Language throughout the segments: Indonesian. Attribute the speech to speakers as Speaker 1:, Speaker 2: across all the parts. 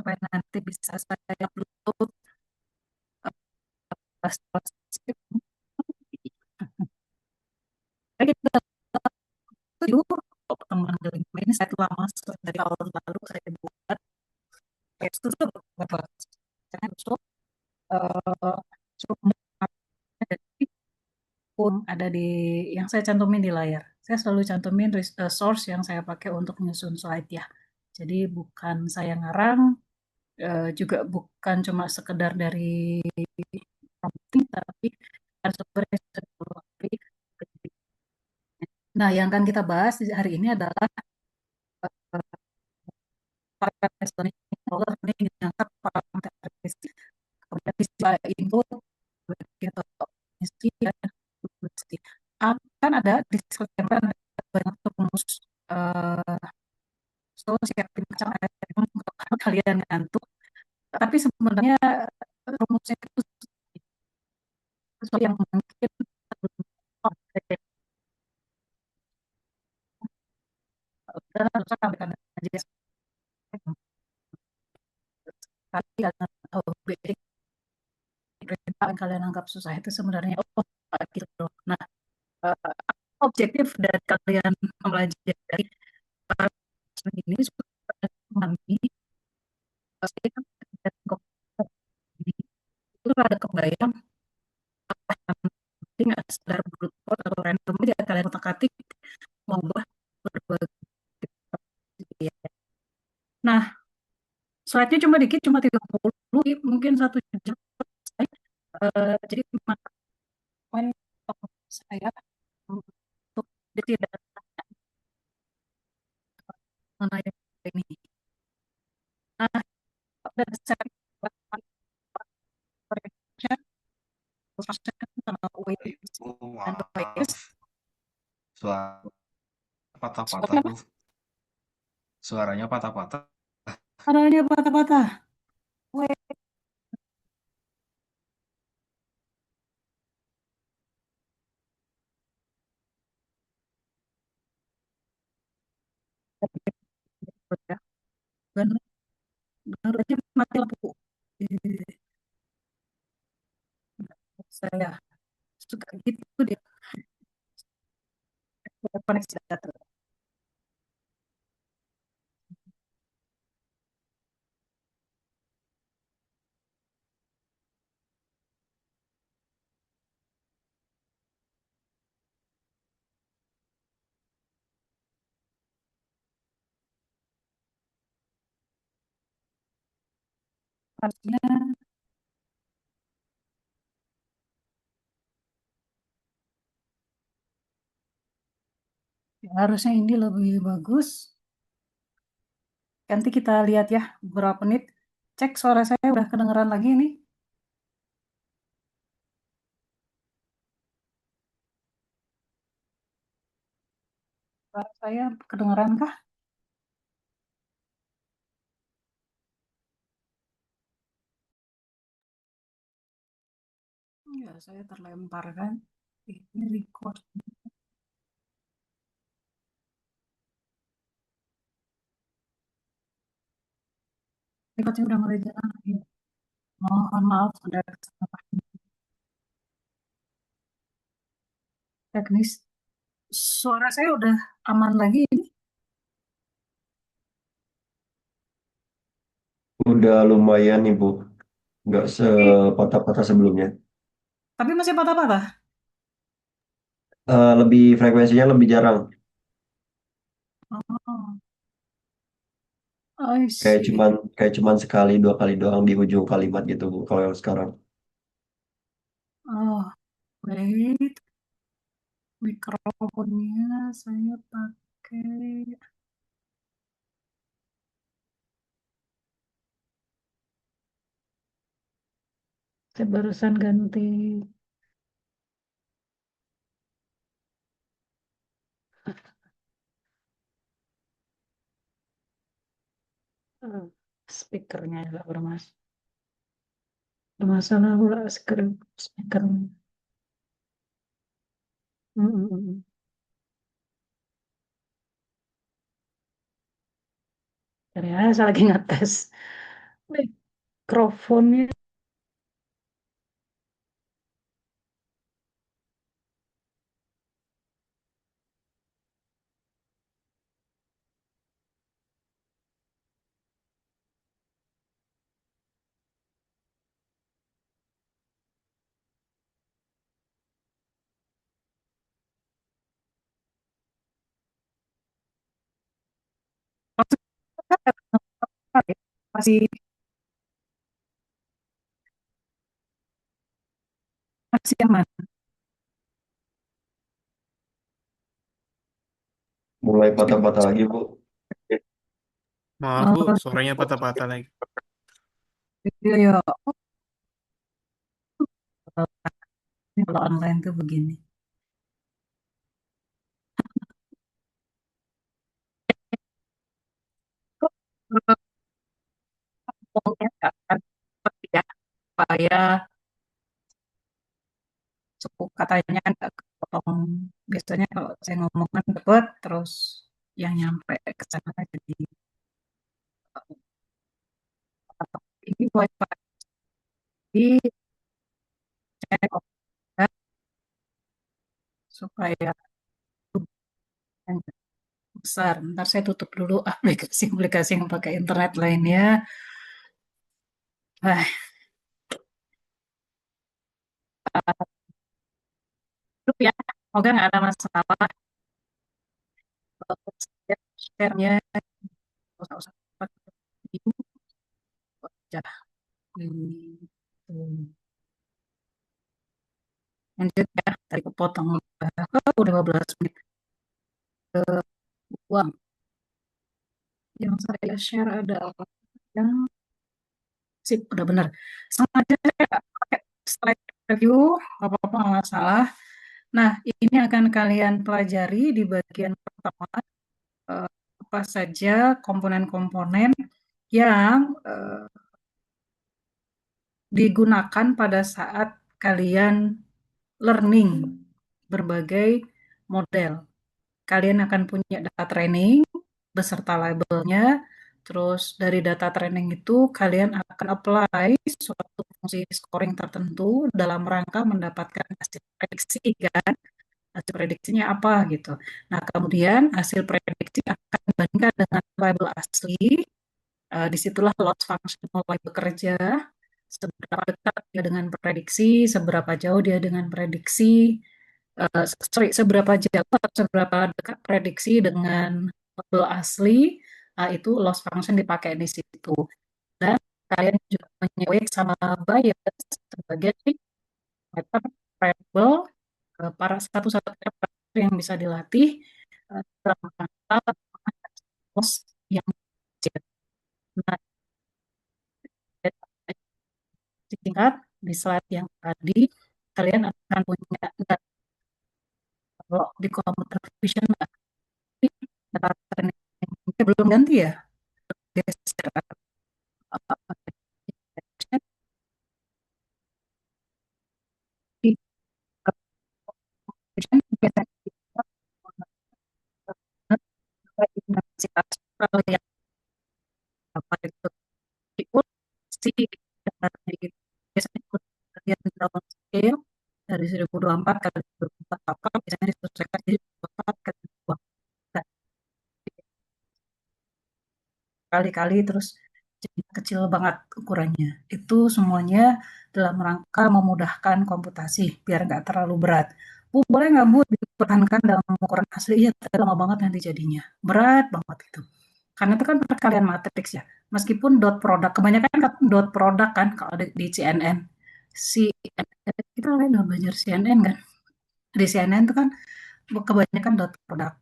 Speaker 1: sampai nanti bisa saya Bluetooth. Kita setuju pertemuan kelima ini saya telah masuk dari tahun lalu saya buat itu tuh beberapa caranya besok cukup pun ada di yang saya cantumin di layar. Saya selalu cantumin source yang saya pakai untuk menyusun slide ya. Jadi bukan saya ngarang, juga bukan cuma sekedar dari prompting, tapi ada sumbernya. Nah, yang akan kita bahas hari ini adalah parameter yang parameter kemudian visual input atau mesti akan ada disclaimer banyak rumus so siapin kacang ayam kalau kalian ngantuk tapi sebenarnya rumusnya itu sesuatu yang mungkin dan harus sampaikan aja kalian atau yang kalian anggap susah itu sebenarnya gitu loh. Nah, objektif dari kalian mempelajari ini supaya memahami pasti kan itu ada kebayang apa yang penting nggak sekedar brute force atau random aja kalian otak-atik mengubah berbagai ya. Nah, slide-nya cuma dikit, cuma 30, mungkin 1 jam. Jadi poin saya untuk tidak mengenai ini. Nah, dari saya sama weight and
Speaker 2: Maaf,
Speaker 1: bias.
Speaker 2: suara patah-patah
Speaker 1: Soalnya apa?
Speaker 2: tuh. Suaranya patah-patah.
Speaker 1: Caranya patah-patah. Weight ya. Benar, benar aja mati lampu. Saya suka gitu dia koneksi data. Harusnya, harusnya ini lebih bagus. Nanti kita lihat ya beberapa menit. Cek suara saya udah kedengeran lagi nih. Suara saya kedengeran kah? Ya, saya terlempar kan. Ini record. Recordnya udah mulai jalan. Ya. Mohon maaf, ada kesalahan teknis. Suara saya udah aman lagi ini.
Speaker 3: Udah lumayan nih Bu, nggak
Speaker 1: Tapi,
Speaker 3: sepatah-patah sebelumnya.
Speaker 1: tapi masih patah-patah.
Speaker 3: Lebih frekuensinya lebih jarang,
Speaker 1: Oh, I
Speaker 3: kayak
Speaker 1: see.
Speaker 3: cuman kayak cuman sekali dua kali doang di ujung kalimat gitu Bu. Kalau yang sekarang,
Speaker 1: Oh, wait. Mikrofonnya saya pakai. Saya barusan ganti. Speakernya agak bermasalah pula speakernya. Mm, mm, mm. Dari saya lagi ngetes. Mikrofonnya masih masih yang mana?
Speaker 3: Mulai patah-patah lagi, Bu.
Speaker 4: Maaf Bu,
Speaker 1: Oh,
Speaker 4: suaranya patah-patah lagi.
Speaker 1: iya, ya. Kalau online tuh begini. Ngomongnya nggak akan seperti ya, supaya suku katanya kan nggak kepotong. Biasanya kalau saya ngomong kan cepet, terus yang nyampe ke sana jadi ini wifi cek obat supaya yang besar. Ntar saya tutup dulu aplikasi-aplikasi yang pakai internet lainnya. Ah, tutup ya. Semoga nggak ada masalah. Share-nya usah usah pakai itu aja. Hmm. Lanjut ya, tadi kepotong udah 15 menit uang yang saya share ada apa yang sip udah bener sengaja saya nggak pakai slide review apa-apa nggak masalah. Nah, ini akan kalian pelajari di bagian pertama, eh, apa saja komponen-komponen yang digunakan pada saat kalian learning berbagai model. Kalian akan punya data training beserta labelnya. Terus dari data training itu kalian akan apply suatu fungsi scoring tertentu dalam rangka mendapatkan hasil prediksi kan. Hasil prediksinya apa gitu. Nah, kemudian hasil prediksi akan dibandingkan dengan label asli. Disitulah loss function mulai bekerja. Seberapa dekat dia dengan prediksi, seberapa jauh dia dengan prediksi, sorry, seberapa jauh atau seberapa dekat prediksi dengan label asli, itu loss function dipakai di situ. Dan kalian juga menyesuaikan sama bias sebagai meta variable, para satu-satunya parameter yang bisa dilatih dalam rangka loss yang kecil. Nah, singkat di slide yang tadi, kalian akan punya data. Kalau di computer vision data training belum ganti ya. Geser di vision biasanya intensitas yang apa itu diukur si dari biasanya bagian down scale dari 1024 kali 1024 apa biasanya disesuaikan jadi 24 kali 24 kali-kali terus jadi kecil banget ukurannya. Itu semuanya dalam rangka memudahkan komputasi biar nggak terlalu berat. Bu, boleh nggak Bu dipertahankan dalam ukuran asli? Ya, tapi lama banget nanti jadinya. Berat banget itu. Karena itu kan perkalian matriks ya. Meskipun dot product, kebanyakan kan dot product kan kalau di CNN. CNN, kita kan udah belajar CNN kan. Di CNN itu kan kebanyakan dot product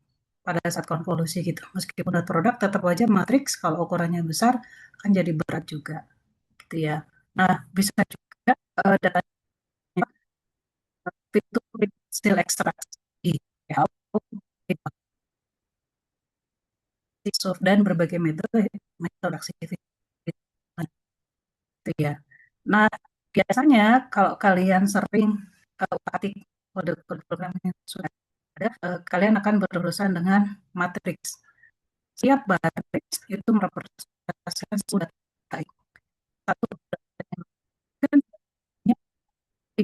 Speaker 1: pada saat konvolusi gitu. Meskipun dot product tetap aja matriks kalau ukurannya besar kan jadi berat juga gitu ya. Nah, bisa juga datanya itu hasil ekstraksi ya, dan berbagai metode metode aktivitas gitu ya. Nah, biasanya kalau kalian sering utak-atik kode-kode program yang sudah ada, kalian akan berurusan dengan matriks. Setiap matriks itu merepresentasikan suatu data.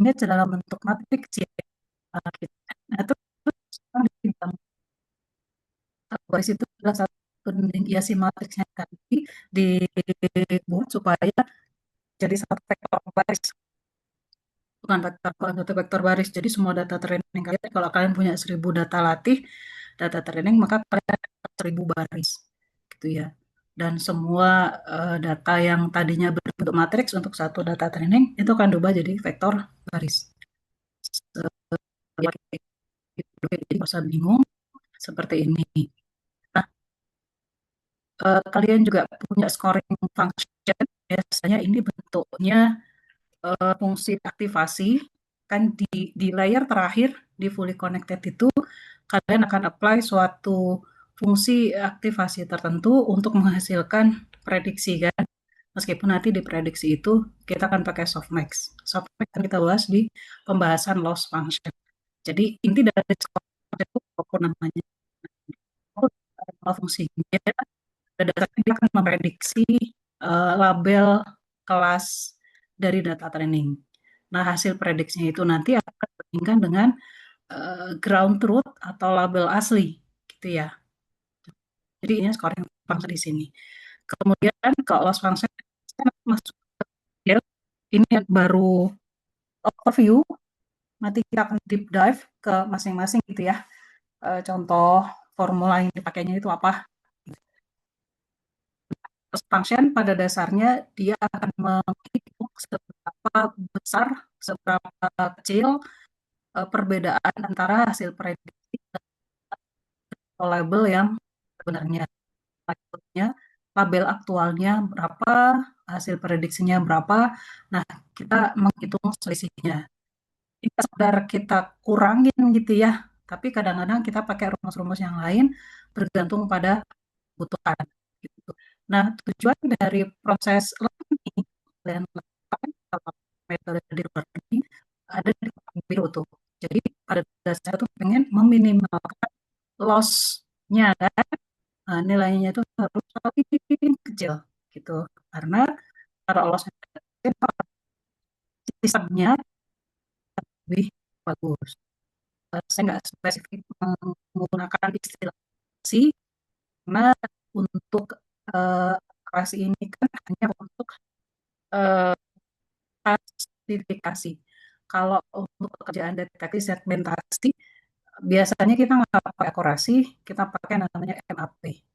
Speaker 1: datanya dalam bentuk matriks ya. Gitu. Nah, itu sekarang ditimbang. Baris itu adalah satu dinding hiasi matriksnya tadi dibuat supaya jadi satu vektor baris, bukan satu vektor baris. Jadi semua data training kalian, kalau kalian punya 1000 data latih, data training, maka kalian dapat 1000 baris, gitu ya. Dan semua data yang tadinya berbentuk matriks untuk satu data training itu akan berubah jadi vektor baris. Jadi nggak usah bingung seperti ini. Nah, kalian juga punya scoring function. Biasanya ini bentuknya fungsi aktivasi. Kan di layer terakhir di fully connected itu kalian akan apply suatu fungsi aktivasi tertentu untuk menghasilkan prediksi kan. Meskipun nanti di prediksi itu kita akan pakai softmax. Softmax akan kita bahas di pembahasan loss function. Jadi inti dari scoring itu apapun namanya, fungsinya berdasarkan dia akan memprediksi label kelas dari data training. Nah, hasil prediksinya itu nanti akan dibandingkan dengan ground truth atau label asli, gitu ya. Jadi ini scoring function di sini. Kemudian kalau loss function masuk ke ini baru overview. Nanti kita akan deep dive ke masing-masing gitu ya. Contoh formula yang dipakainya itu apa. Loss function pada dasarnya dia akan menghitung seberapa besar, seberapa kecil perbedaan antara hasil prediksi dan label yang sebenarnya. Label aktualnya berapa, hasil prediksinya berapa. Nah, kita menghitung selisihnya. Kita sekedar kita kurangin gitu ya, tapi kadang-kadang kita pakai rumus-rumus yang lain bergantung pada kebutuhan. Gitu. Nah, tujuan dari proses learning dan metode di learning ada di kotak biru tuh. Jadi pada dasarnya tuh pengen meminimalkan loss-nya kan. Nah, nilainya itu harus paling kecil gitu. Karena kalau loss-nya kecil, sistemnya lebih bagus. Saya nggak spesifik menggunakan istilah sih, karena untuk operasi ini kan hanya untuk uh, klasifikasi. Kalau untuk pekerjaan deteksi segmentasi, biasanya kita nggak pakai akurasi, kita pakai namanya MAP.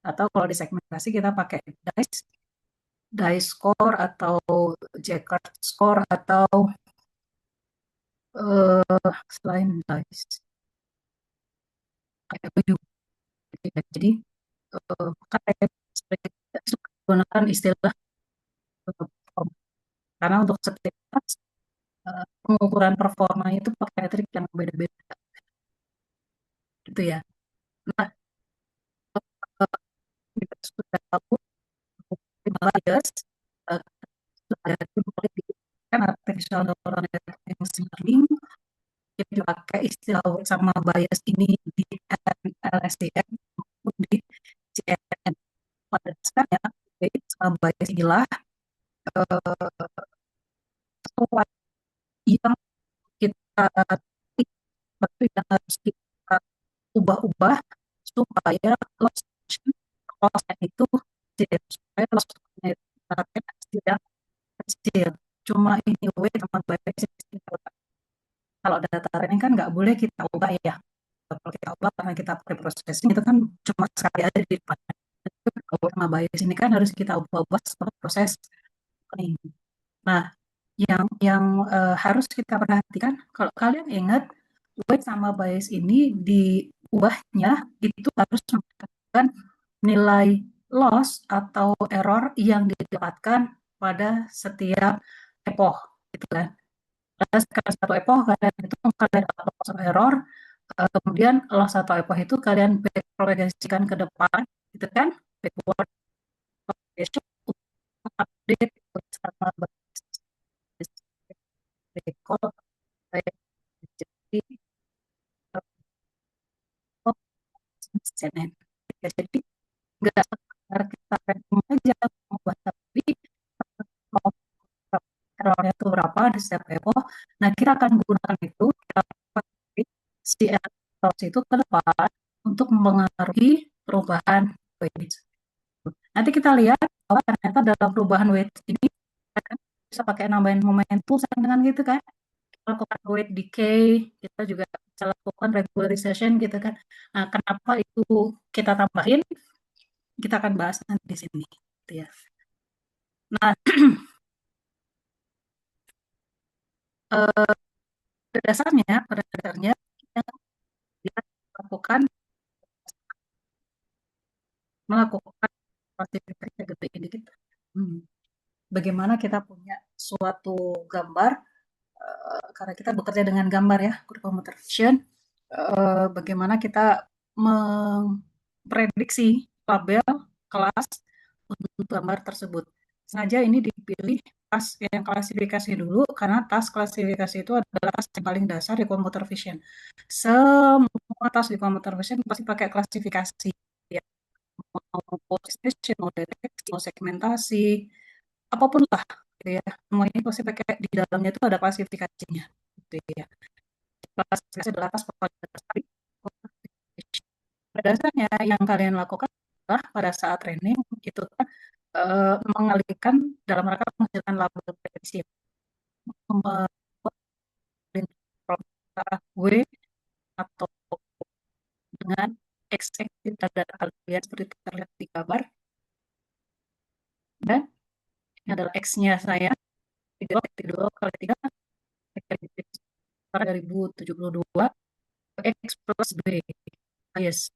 Speaker 1: Atau kalau di segmentasi kita pakai DICE score atau Jaccard score atau selain DICE. Kayak begitu. Jadi kayak suka menggunakan istilah karena untuk setiap pengukuran performa itu pakai metrik yang berbeda-beda gitu ya. Nah, kita sudah tahu bias sudah kan artificial neural network machine learning kita dipakai istilah sama bias ini di LSTM maupun di CNN. Pada dasarnya sama bias inilah sesuatu yang kita tapi yang harus kita ubah-ubah supaya loss-nya itu kecil, supaya loss-nya itu hasil yang kecil. Cuma ini way teman baik kalau data training kan nggak boleh kita ubah ya. Kalau kita ubah karena kita pakai processing itu kan cuma sekali aja di depan. Kalau sama bias ini kan harus kita ubah-ubah setelah proses training. Nah, yang harus kita perhatikan kalau kalian ingat weight sama bias ini diubahnya itu harus menggunakan nilai loss atau error yang didapatkan pada setiap epoch gitu kan. Sekarang satu epoch kalian itu kalian dapat loss atau error, kemudian loss atau epoch itu kalian propagasikan ke depan gitu kan, backward propagation update sama record jadi CNN. Jadi nggak sekedar kita random aja membuat tapi errornya itu berapa di setiap repo. Nah, kita akan gunakan itu, kita pakai si source itu ke depan untuk mempengaruhi perubahan weight. Nanti kita lihat bahwa ternyata dalam perubahan weight ini kan bisa pakai nambahin momentum dengan gitu kan. Kita lakukan weight decay, kita juga bisa lakukan regularization gitu kan. Nah, kenapa itu kita tambahin? Kita akan bahas nanti di sini. Gitu ya. Nah, pada dasarnya kita lakukan melakukan klasifikasi gede ini kita. Bagaimana kita punya suatu gambar karena kita bekerja dengan gambar ya, computer vision. Bagaimana kita memprediksi label kelas untuk gambar tersebut. Sengaja ini dipilih tas yang klasifikasi dulu karena tas klasifikasi itu adalah tas yang paling dasar di computer vision. Semua tas di computer vision pasti pakai klasifikasi. Ya. Mau position, mau deteksi, mau segmentasi, apapun lah. Gitu ya. Semua ini pasti pakai di dalamnya itu ada klasifikasinya. Gitu ya. Klasifikasi adalah tas paling dasar. Pada dasarnya yang kalian lakukan adalah pada saat training itu kan mengalihkan dalam rangka menghasilkan label prediksi membuat W atau dengan X data kalian seperti terlihat di gambar dan ini adalah X-nya saya 32 kali 3 2072 X plus B. Yes.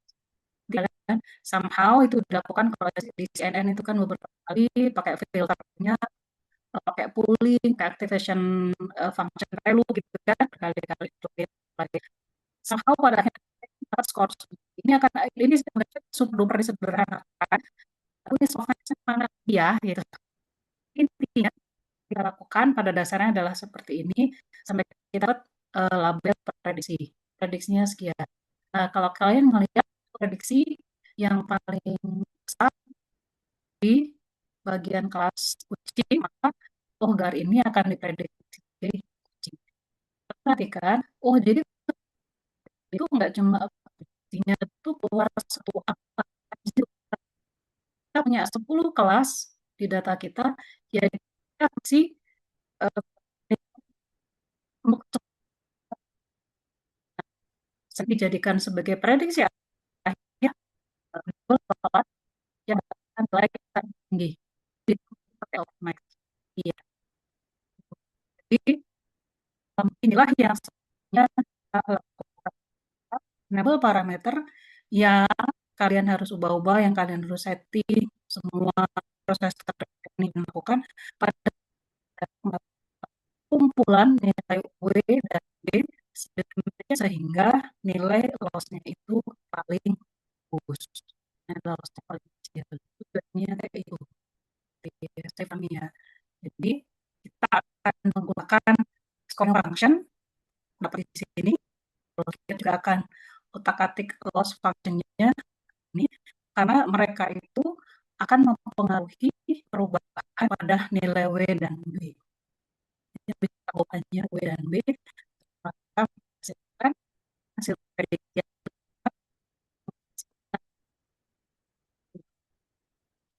Speaker 1: Dan somehow itu dilakukan kalau di CNN itu kan beberapa kali pakai filternya, pakai pooling, pakai activation function value gitu kan, berkali-kali lagi. Somehow pada akhirnya kita skor ini akan ini sebenarnya super sederhana kan. Tapi ini software mana dia gitu. Intinya kita lakukan pada dasarnya adalah seperti ini sampai kita dapat label prediksi. Prediksinya sekian. Nah, kalau kalian melihat prediksi yang paling besar di bagian kelas kucing, maka oh gar ini akan diprediksi jadi kucing. Perhatikan, oh jadi itu nggak cuma prediksinya itu keluar satu angka. Kita punya 10 kelas di data kita, jadi kita sih untuk dijadikan sebagai prediksi akhirnya yang nilai kita tinggi. Itu pakai Max. Iya. Jadi inilah yang sebenarnya enable parameter yang kalian harus ubah-ubah, yang kalian harus setting, semua proses ini dilakukan pada kumpulan nilai W dan B sehingga nilai loss-nya itu paling bagus. Nilai loss-nya paling kecil. Tujuannya kayak itu. Stefani ya. Jadi kita akan menggunakan scoring function dapat di sini. Kita juga akan otak-atik loss function-nya ini karena mereka itu akan mempengaruhi perubahan pada nilai W dan B. Jadi jawabannya W dan B maka menghasilkan hasil prediksi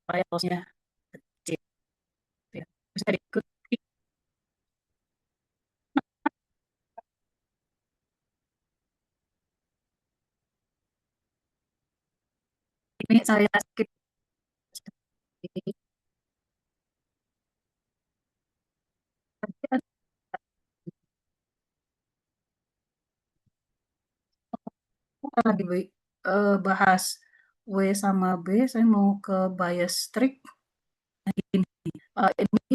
Speaker 1: supaya loss-nya kecil. Ya. Bisa diikuti. Ini saya skip lagi bahas W sama B, saya mau ke bias strict. Ini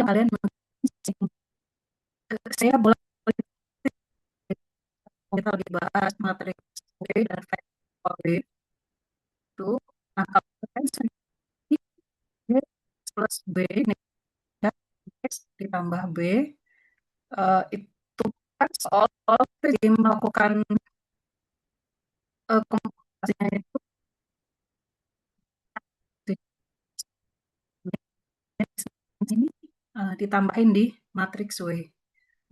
Speaker 1: kalian saya boleh kita lagi bahas matriks W dan vektor B itu. Nah, kalau kalian sendiri plus B X ditambah B itu kan soal jadi melakukan komputasinya itu di sini ditambahin di matriks W.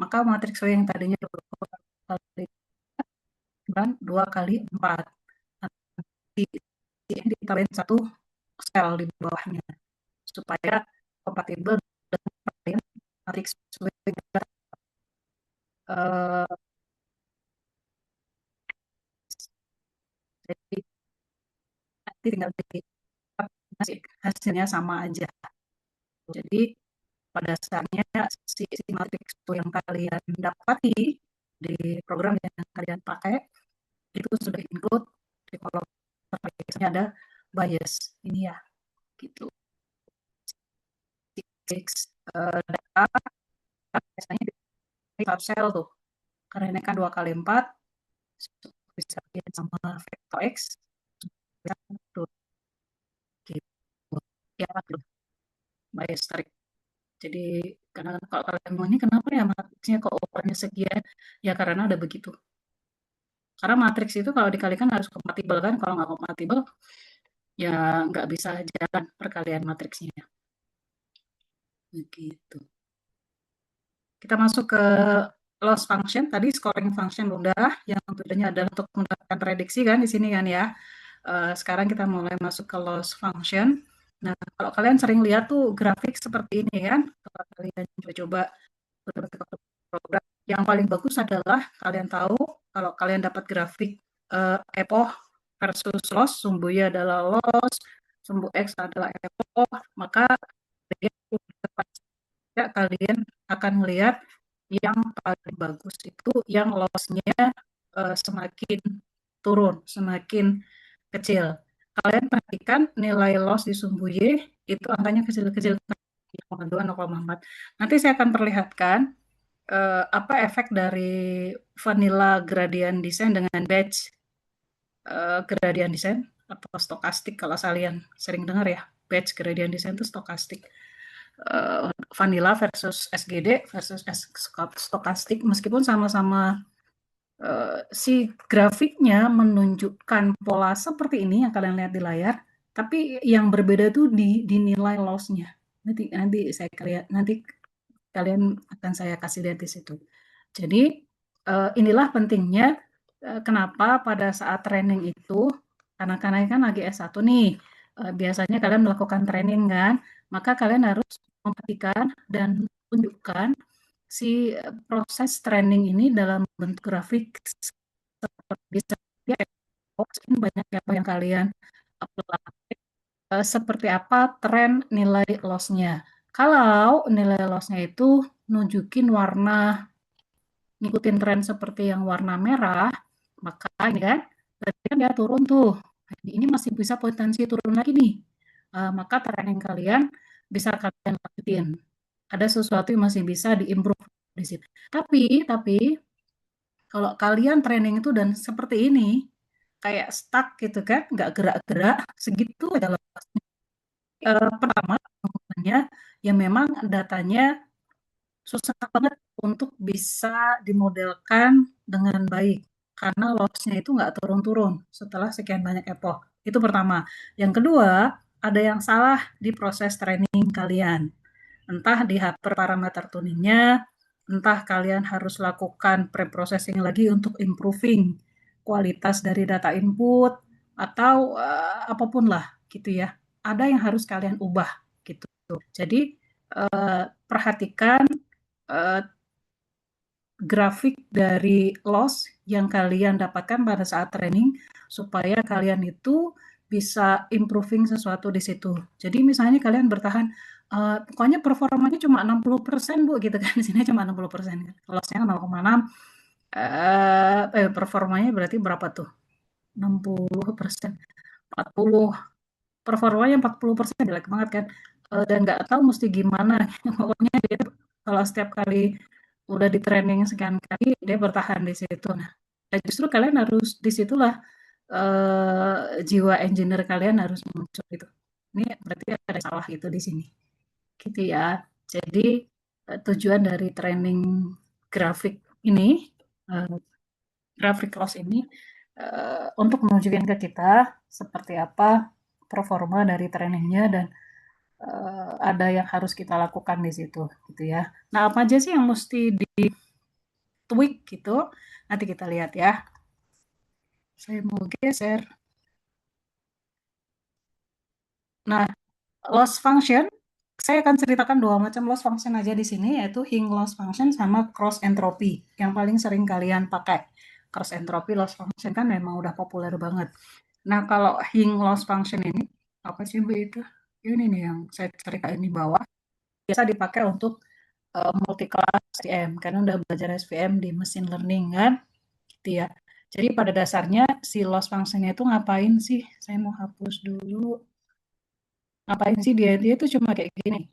Speaker 1: maka matriks W yang tadinya 20 kali 2 kali 4. Ditambahin 1 sel di bawahnya supaya kompatibel dengan matriks W. Uh, jadi nanti tinggal di hasilnya sama aja. Jadi pada dasarnya si matriks yang kalian dapati di program yang kalian pakai itu sudah include di kolom biasanya ada bias ini ya gitu. Data biasanya di subsel tuh karena ini kan 2 kali 4 bisa sama vektor X tuh gitu ya tuh bias tarik. Jadi karena kalau kalian mau ini kenapa ya matriksnya kok ukurannya sekian ya karena ada begitu. Karena matriks itu kalau dikalikan harus kompatibel kan, kalau nggak kompatibel ya nggak bisa jalan perkalian matriksnya. Begitu. Kita masuk ke loss function. Tadi scoring function udah, yang tujuannya adalah untuk mendapatkan prediksi kan di sini kan ya. Sekarang kita mulai masuk ke loss function. Nah, kalau kalian sering lihat tuh grafik seperti ini kan, kalau kalian coba-coba program, yang paling bagus adalah kalian tahu kalau kalian dapat grafik epoch versus loss, sumbu Y adalah loss, sumbu X adalah epoch, maka kalian akan melihat yang paling bagus itu yang loss-nya semakin turun, semakin kecil. Kalian perhatikan nilai loss di sumbu Y itu angkanya kecil-kecil 0,2, 0,4. Nanti saya akan perlihatkan apa efek dari vanilla gradient descent dengan batch gradient descent atau stokastik kalau kalian sering dengar ya. Batch gradient descent itu stokastik. Vanilla versus SGD versus stokastik meskipun sama-sama si grafiknya menunjukkan pola seperti ini yang kalian lihat di layar, tapi yang berbeda tuh di nilai loss-nya. Nanti kalian akan saya kasih lihat di situ. Jadi inilah pentingnya kenapa pada saat training itu karena kan lagi S1 nih, biasanya kalian melakukan training kan, maka kalian harus memperhatikan dan tunjukkan si proses training ini dalam bentuk grafik bisa ya, banyak apa yang kalian apply, seperti apa tren nilai loss-nya. Kalau nilai loss-nya itu nunjukin warna ngikutin tren seperti yang warna merah, maka ini kan berarti kan dia turun tuh. Ini masih bisa potensi turun lagi nih. Maka training kalian bisa kalian lanjutin. Ada sesuatu yang masih bisa diimprove di situ. Tapi kalau kalian training itu dan seperti ini, kayak stuck gitu kan, nggak gerak-gerak, segitu aja lepasnya. Pertama, ya memang datanya susah banget untuk bisa dimodelkan dengan baik karena loss-nya itu nggak turun-turun setelah sekian banyak epoch. Itu pertama. Yang kedua, ada yang salah di proses training kalian. Entah di parameter tuningnya, entah kalian harus lakukan pre-processing lagi untuk improving kualitas dari data input, atau apapun lah gitu ya. Ada yang harus kalian ubah gitu. Jadi perhatikan grafik dari loss yang kalian dapatkan pada saat training supaya kalian itu bisa improving sesuatu di situ. Jadi misalnya kalian bertahan pokoknya performanya cuma 60% Bu gitu kan. Di sini cuma 60%. Loss-nya 0,6 performanya berarti berapa tuh? 60%, 40 performanya 40% jelek banget kan. Dan nggak tahu mesti gimana. Pokoknya dia kalau setiap kali udah di training sekian kali dia bertahan di situ. Nah, justru kalian harus disitulah jiwa engineer kalian harus muncul gitu. Ini berarti ada salah gitu di sini. Gitu ya. Jadi tujuan dari training grafik ini, grafik loss ini untuk menunjukkan ke kita seperti apa performa dari trainingnya dan ada yang harus kita lakukan di situ gitu ya. Nah, apa aja sih yang mesti tweak gitu. Nanti kita lihat ya. Saya mau geser. Nah, loss function, saya akan ceritakan dua macam loss function aja di sini, yaitu Hing loss function sama cross entropy, yang paling sering kalian pakai. Cross entropy loss function kan memang udah populer banget. Nah, kalau Hing loss function ini, apa sih Bu itu? Ini nih yang saya ceritain di bawah, biasa dipakai untuk multi class SVM, karena udah belajar SVM di machine learning kan, gitu ya. Jadi pada dasarnya si loss function-nya itu ngapain sih? Saya mau hapus dulu. Ngapain sih dia? Dia itu cuma kayak gini.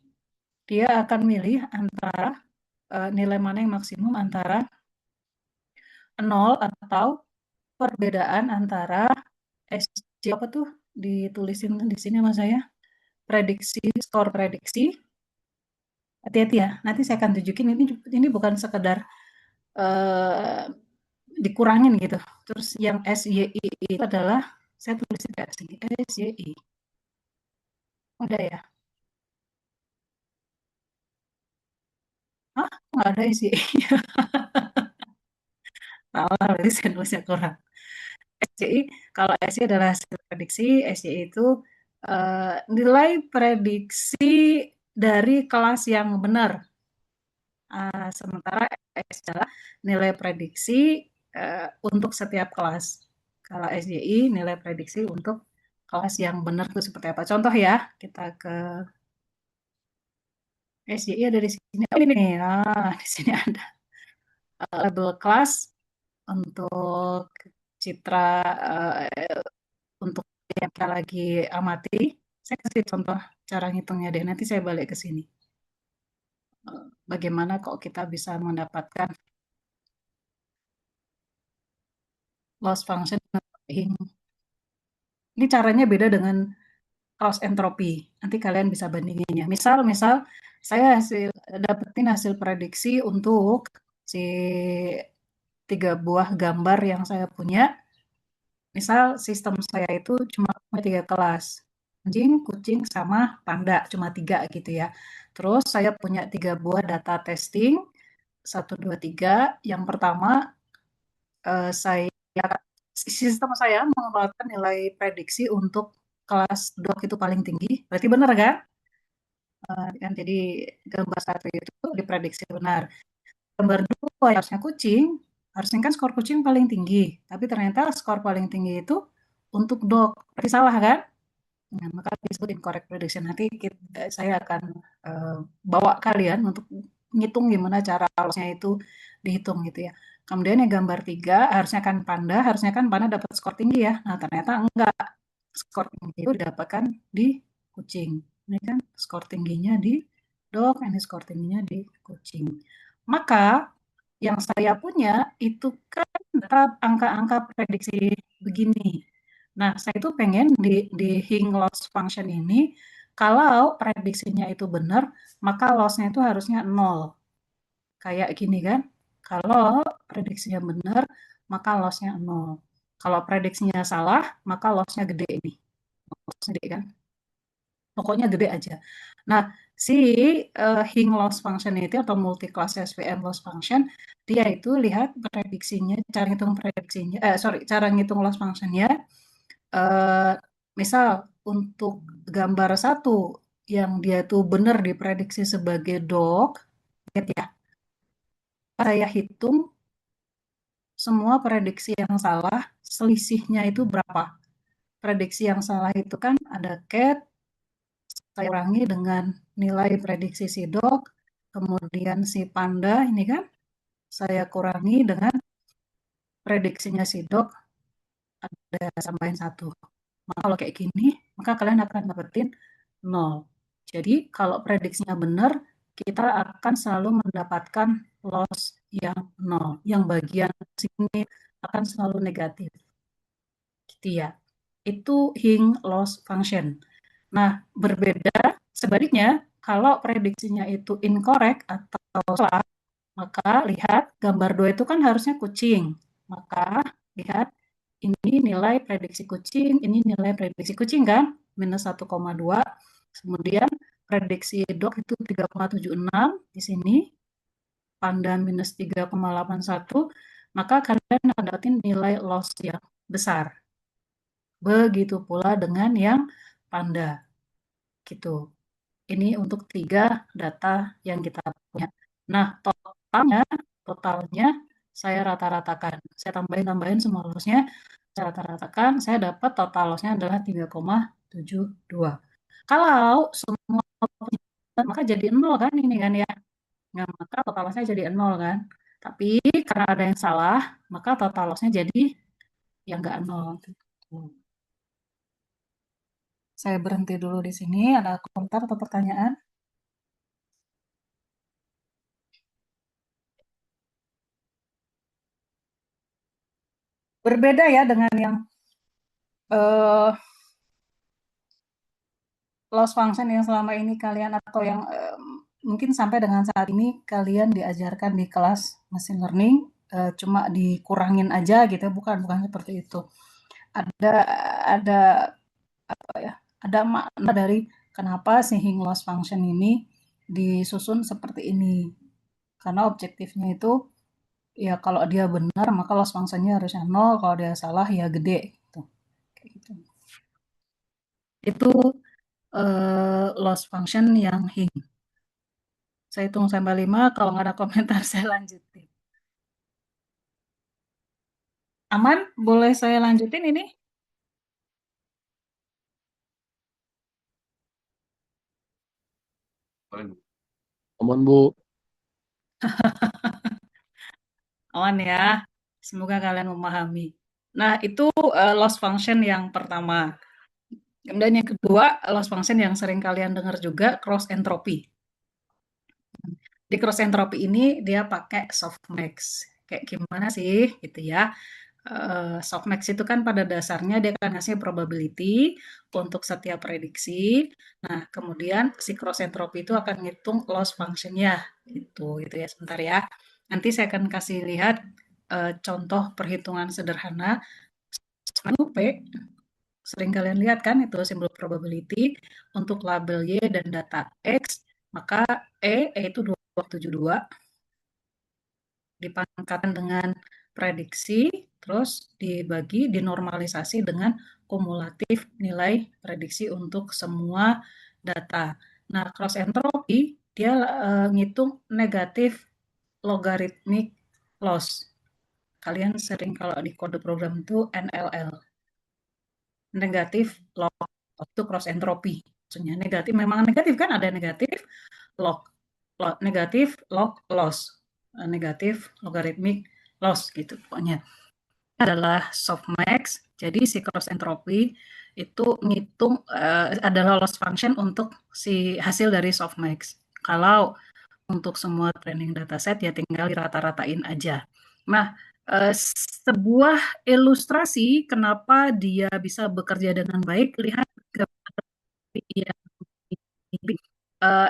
Speaker 1: Dia akan milih antara nilai mana yang maksimum antara 0 atau perbedaan antara SJ apa tuh ditulisin di sini sama saya, prediksi, skor prediksi. Hati-hati ya, nanti saya akan tunjukin ini bukan sekedar eh, dikurangin gitu. Terus yang SYI itu adalah saya tulisin kayak sini, SYI. Ada ya? Hah? Nggak ada SYI. Salah, berarti saya nulisnya kurang. SCI, kalau SCI adalah hasil prediksi, SCI itu nilai prediksi dari kelas yang benar. Sementara S adalah nilai prediksi untuk setiap kelas. Kalau SJI nilai prediksi untuk kelas yang benar itu seperti apa? Contoh ya, kita ke SJI ada di sini. Oh, ini nih, di sini ada label kelas untuk citra untuk yang kita lagi amati. Saya kasih contoh cara ngitungnya deh. Nanti saya balik ke sini. Bagaimana kok kita bisa mendapatkan loss function. Ini caranya beda dengan cross entropy. Nanti kalian bisa bandingin ya. Misal saya dapetin hasil prediksi untuk si 3 buah gambar yang saya punya. Misal sistem saya itu cuma punya 3 kelas. Anjing, kucing, sama panda. Cuma 3 gitu ya. Terus saya punya 3 buah data testing. 1, 2, 3. Yang pertama, saya sistem saya mengeluarkan nilai prediksi untuk kelas dog itu paling tinggi. Berarti benar kan? Kan jadi gambar 1 itu diprediksi benar. Gambar 2 harusnya kucing, harusnya kan skor kucing paling tinggi, tapi ternyata skor paling tinggi itu untuk dog. Berarti salah kan? Nah, maka disebut incorrect prediction. Nanti saya akan bawa kalian untuk ngitung gimana cara lossnya itu dihitung gitu ya. Kemudian yang gambar 3, harusnya kan panda dapat skor tinggi ya. Nah, ternyata enggak. Skor tinggi itu didapatkan di kucing. Ini kan skor tingginya di dog, ini skor tingginya di kucing. Maka yang saya punya itu kan angka-angka prediksi begini. Nah, saya itu pengen di Hing loss function ini, kalau prediksinya itu benar, maka loss-nya itu harusnya 0. Kayak gini kan. Kalau prediksinya benar, maka loss-nya 0. Kalau prediksinya salah, maka loss-nya gede ini. Loss gede kan. Pokoknya gede aja. Nah, si Hing loss function itu atau multi class SVM loss function, dia itu lihat prediksinya, cara ngitung prediksinya, cara ngitung loss functionnya. eh, Misal untuk gambar 1 yang dia itu benar diprediksi sebagai dog, lihat ya, saya hitung semua prediksi yang salah, selisihnya itu berapa. Prediksi yang salah itu kan ada cat, saya kurangi dengan nilai prediksi si dog, kemudian si panda ini kan saya kurangi dengan prediksinya si dog, ada tambahin 1. Maka kalau kayak gini, maka kalian akan dapetin 0. Jadi kalau prediksinya benar, kita akan selalu mendapatkan loss yang 0. Yang bagian sini akan selalu negatif. Gitu ya. Itu Hing loss function. Nah, berbeda sebaliknya, kalau prediksinya itu incorrect atau salah, maka lihat gambar 2 itu kan harusnya kucing. Maka lihat ini nilai prediksi kucing, ini nilai prediksi kucing kan, minus 1,2. Kemudian prediksi dog itu 3,76 di sini. Panda minus 3,81, maka kalian akan dapetin nilai loss yang besar. Begitu pula dengan yang Panda. Gitu. Ini untuk 3 data yang kita punya. Nah, totalnya saya rata-ratakan. Saya tambahin semua lossnya, saya rata-ratakan, saya dapat total lossnya adalah 3,72. Kalau semua maka jadi 0 kan ini kan ya. Nah, maka total lossnya jadi 0 kan. Tapi karena ada yang salah, maka total lossnya jadi yang nggak 0. Saya berhenti dulu di sini. Ada komentar atau pertanyaan? Berbeda ya dengan yang eh, loss function yang selama ini kalian atau yang mungkin sampai dengan saat ini kalian diajarkan di kelas machine learning, cuma dikurangin aja gitu, bukan seperti itu. Ada ada apa ya? Ada makna dari kenapa si Hing loss function ini disusun seperti ini. Karena objektifnya itu ya kalau dia benar maka loss functionnya harusnya 0, kalau dia salah ya gede gitu. Kayak gitu. Itu loss function yang Hing. Saya hitung sampai 5, kalau nggak ada komentar saya lanjutin. Aman? Boleh saya lanjutin ini?
Speaker 2: Boleh, Bu.
Speaker 4: Aman, Bu.
Speaker 1: Aman ya. Semoga kalian memahami. Nah, itu loss function yang pertama. Kemudian yang kedua, loss function yang sering kalian dengar juga, cross entropy. Di cross entropy ini dia pakai softmax. Kayak gimana sih gitu ya. Softmax itu kan pada dasarnya dia akan ngasih probability untuk setiap prediksi. Nah, kemudian si cross entropy itu akan ngitung loss function-nya. Itu ya sebentar ya. Nanti saya akan kasih lihat contoh perhitungan sederhana. P, sering kalian lihat kan itu simbol probability untuk label Y dan data X, maka E itu 272 dipangkatkan dengan prediksi, terus dibagi, dinormalisasi dengan kumulatif nilai prediksi untuk semua data. Nah, cross entropy dia ngitung negatif logarithmic loss. Kalian sering kalau di kode program itu NLL. Negatif log itu cross entropy. Maksudnya negatif memang negatif kan ada negatif log, negatif log loss, negatif logarithmic loss gitu pokoknya. Adalah softmax. Jadi si cross entropy itu ngitung adalah loss function untuk si hasil dari softmax. Kalau untuk semua training dataset ya tinggal dirata-ratain aja. Nah, sebuah ilustrasi kenapa dia bisa bekerja dengan baik, lihat yang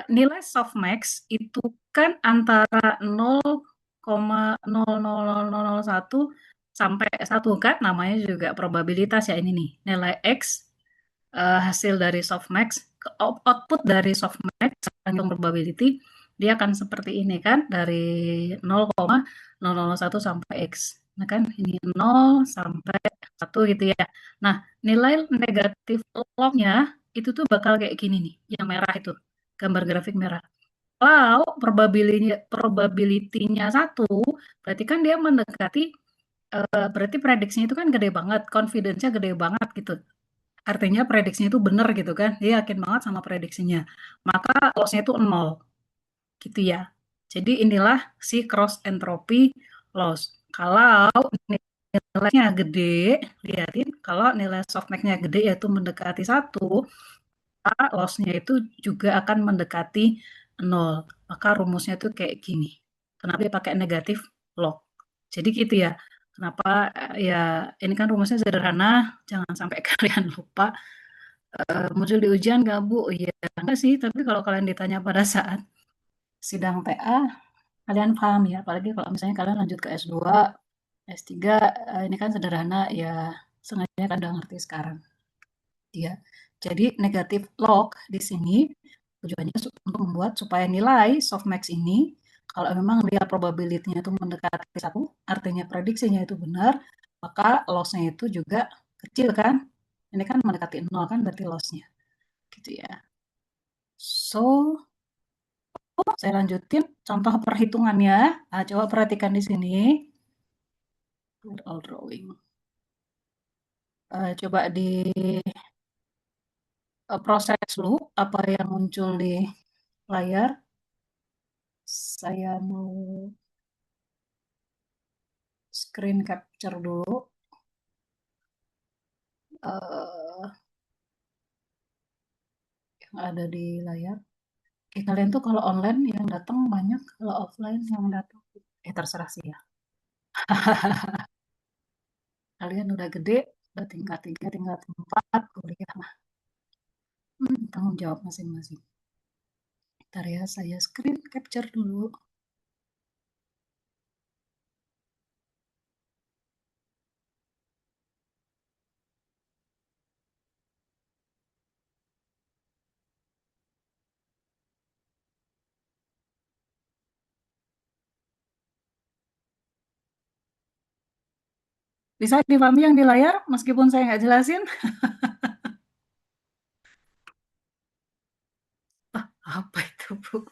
Speaker 1: nilai softmax itu kan antara 0,00001 sampai 1 kan, namanya juga probabilitas ya ini nih. Nilai X hasil dari softmax, output dari softmax, tentang probability, dia akan seperti ini kan, dari 0,001 sampai X. Nah kan, ini 0 sampai 1 gitu ya. Nah, nilai negatif lognya itu tuh bakal kayak gini nih, yang merah itu, gambar grafik merah. Kalau probability-nya 1, berarti kan dia mendekati, berarti prediksinya itu kan gede banget, confidence-nya gede banget gitu. Artinya prediksinya itu benar gitu kan, dia yakin banget sama prediksinya. Maka loss-nya itu 0, gitu ya. Jadi inilah si cross entropy loss. Kalau nilainya gede, lihatin kalau nilai softmax-nya gede yaitu mendekati 1, maka loss-nya itu juga akan mendekati 0. Maka rumusnya itu kayak gini. Kenapa dia pakai negatif log? Jadi gitu ya. Kenapa ya ini kan rumusnya sederhana, jangan sampai kalian lupa. Muncul di ujian nggak Bu? Iya, enggak sih, tapi kalau kalian ditanya pada saat sidang TA, kalian paham ya, apalagi kalau misalnya kalian lanjut ke S2, S3, ini kan sederhana, ya sengaja kan udah ngerti sekarang. Ya. Jadi negatif log di sini tujuannya untuk membuat supaya nilai softmax ini Kalau memang dia probability-nya itu mendekati 1, artinya prediksinya itu benar, maka loss-nya itu juga kecil kan? Ini kan mendekati 0 kan berarti loss-nya, gitu ya. So, saya lanjutin contoh perhitungannya. Nah, coba perhatikan di sini. All drawing. Coba di proses dulu apa yang muncul di layar. Saya mau screen capture dulu. eh, yang ada di layar. Kalian tuh kalau online yang datang banyak, kalau offline yang datang terserah sih ya. Kalian udah gede, udah tingkat 3, tingkat 4, kuliah mah. Tanggung jawab masing-masing. Ntar ya, saya screen capture dulu. Bisa dipahami yang di layar, meskipun saya nggak jelasin? Apa itu, Bu?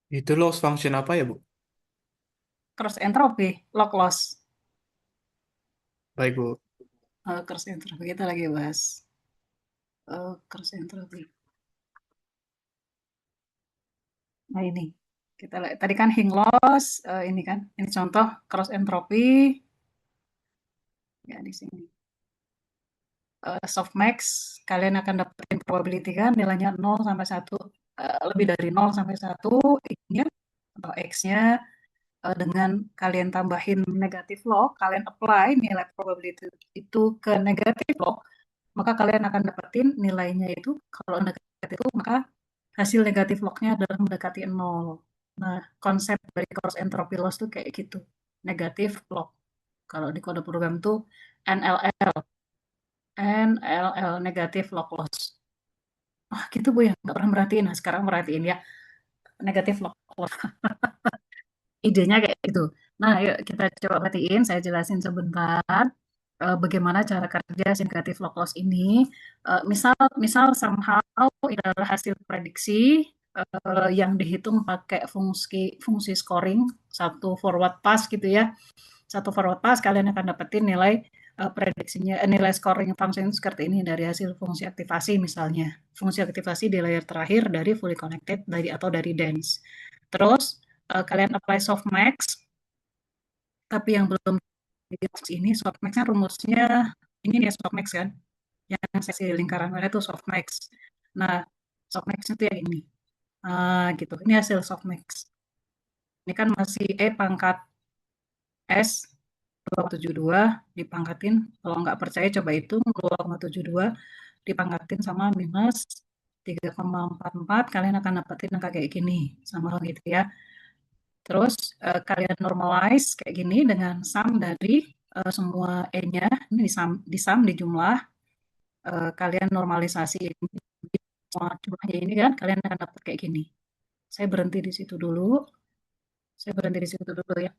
Speaker 4: Itu loss function apa ya, Bu?
Speaker 1: Cross entropy, log loss.
Speaker 4: Baik, Bu.
Speaker 1: Cross entropy kita lagi bahas. Cross entropy. Nah ini, kita lihat. Tadi kan Hing loss, ini kan, ini contoh cross entropy. Ya, di sini. Softmax, kalian akan dapetin probability kan, nilainya 0 sampai 1. Lebih dari 0 sampai 1, X-nya, atau X-nya, dengan kalian tambahin negatif log, kalian apply nilai probability itu ke negatif log, maka kalian akan dapetin nilainya itu, kalau negatif itu, maka hasil negatif lognya adalah mendekati 0. Nah, konsep dari cross entropy loss tuh kayak gitu, negatif log. Kalau di kode program tuh NLL, negatif log loss. Gitu Bu ya, nggak pernah merhatiin. Nah, sekarang merhatiin ya, negatif log loss. Idenya kayak gitu. Nah, yuk kita coba perhatiin, saya jelasin sebentar bagaimana cara kerja si negatif log loss ini. Misal misal somehow ini adalah hasil prediksi yang dihitung pakai fungsi scoring, satu forward pass gitu ya. Satu forward pass kalian akan dapetin nilai prediksinya, nilai scoring function seperti ini dari hasil fungsi aktivasi misalnya. Fungsi aktivasi di layer terakhir dari fully connected atau dari dense. Terus kalian apply softmax, tapi yang belum ini softmax-nya rumusnya ini nih softmax kan, yang seksi lingkaran merah itu softmax. Nah, softmax itu yang ini. Gitu. Ini hasil softmax. Ini kan masih E pangkat S 2,72 dipangkatin, kalau nggak percaya coba hitung 2,72 dipangkatin sama minus 3,44, kalian akan dapetin angka kayak gini, sama gitu ya. Terus kalian normalize kayak gini dengan sum dari semua E-nya, ini di sum di jumlah, kalian normalisasi semua jumlahnya ini kan, kalian akan dapat kayak gini. Saya berhenti di situ dulu. Saya berhenti di situ dulu ya.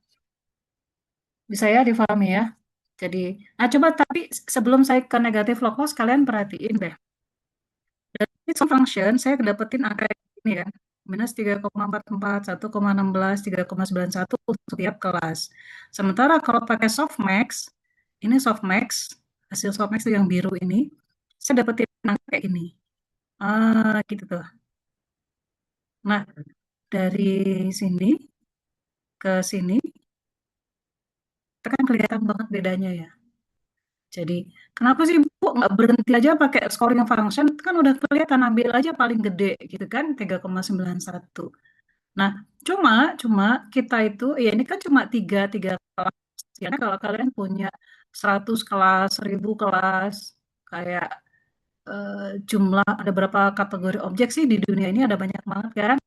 Speaker 1: Bisa ya difahami ya. Jadi, coba tapi sebelum saya ke negatif log loss, kalian perhatiin deh. Dari function, saya dapetin angka ini kan. Minus 3,44, 1,16, 3,91 untuk tiap kelas. Sementara kalau pakai softmax, ini softmax, hasil softmax itu yang biru ini, saya dapetin angka kayak ini. Gitu tuh. Nah, dari sini ke sini, itu kan kelihatan banget bedanya ya. Jadi, kenapa sih Bu nggak berhenti aja pakai scoring function? Kan udah kelihatan, ambil aja paling gede gitu kan, 3,91. Nah, cuma kita itu, ya ini kan cuma tiga kelas. Ya, kalau kalian punya 100 kelas, 1000 kelas, kayak jumlah, ada berapa kategori objek sih di dunia ini, ada banyak banget kan?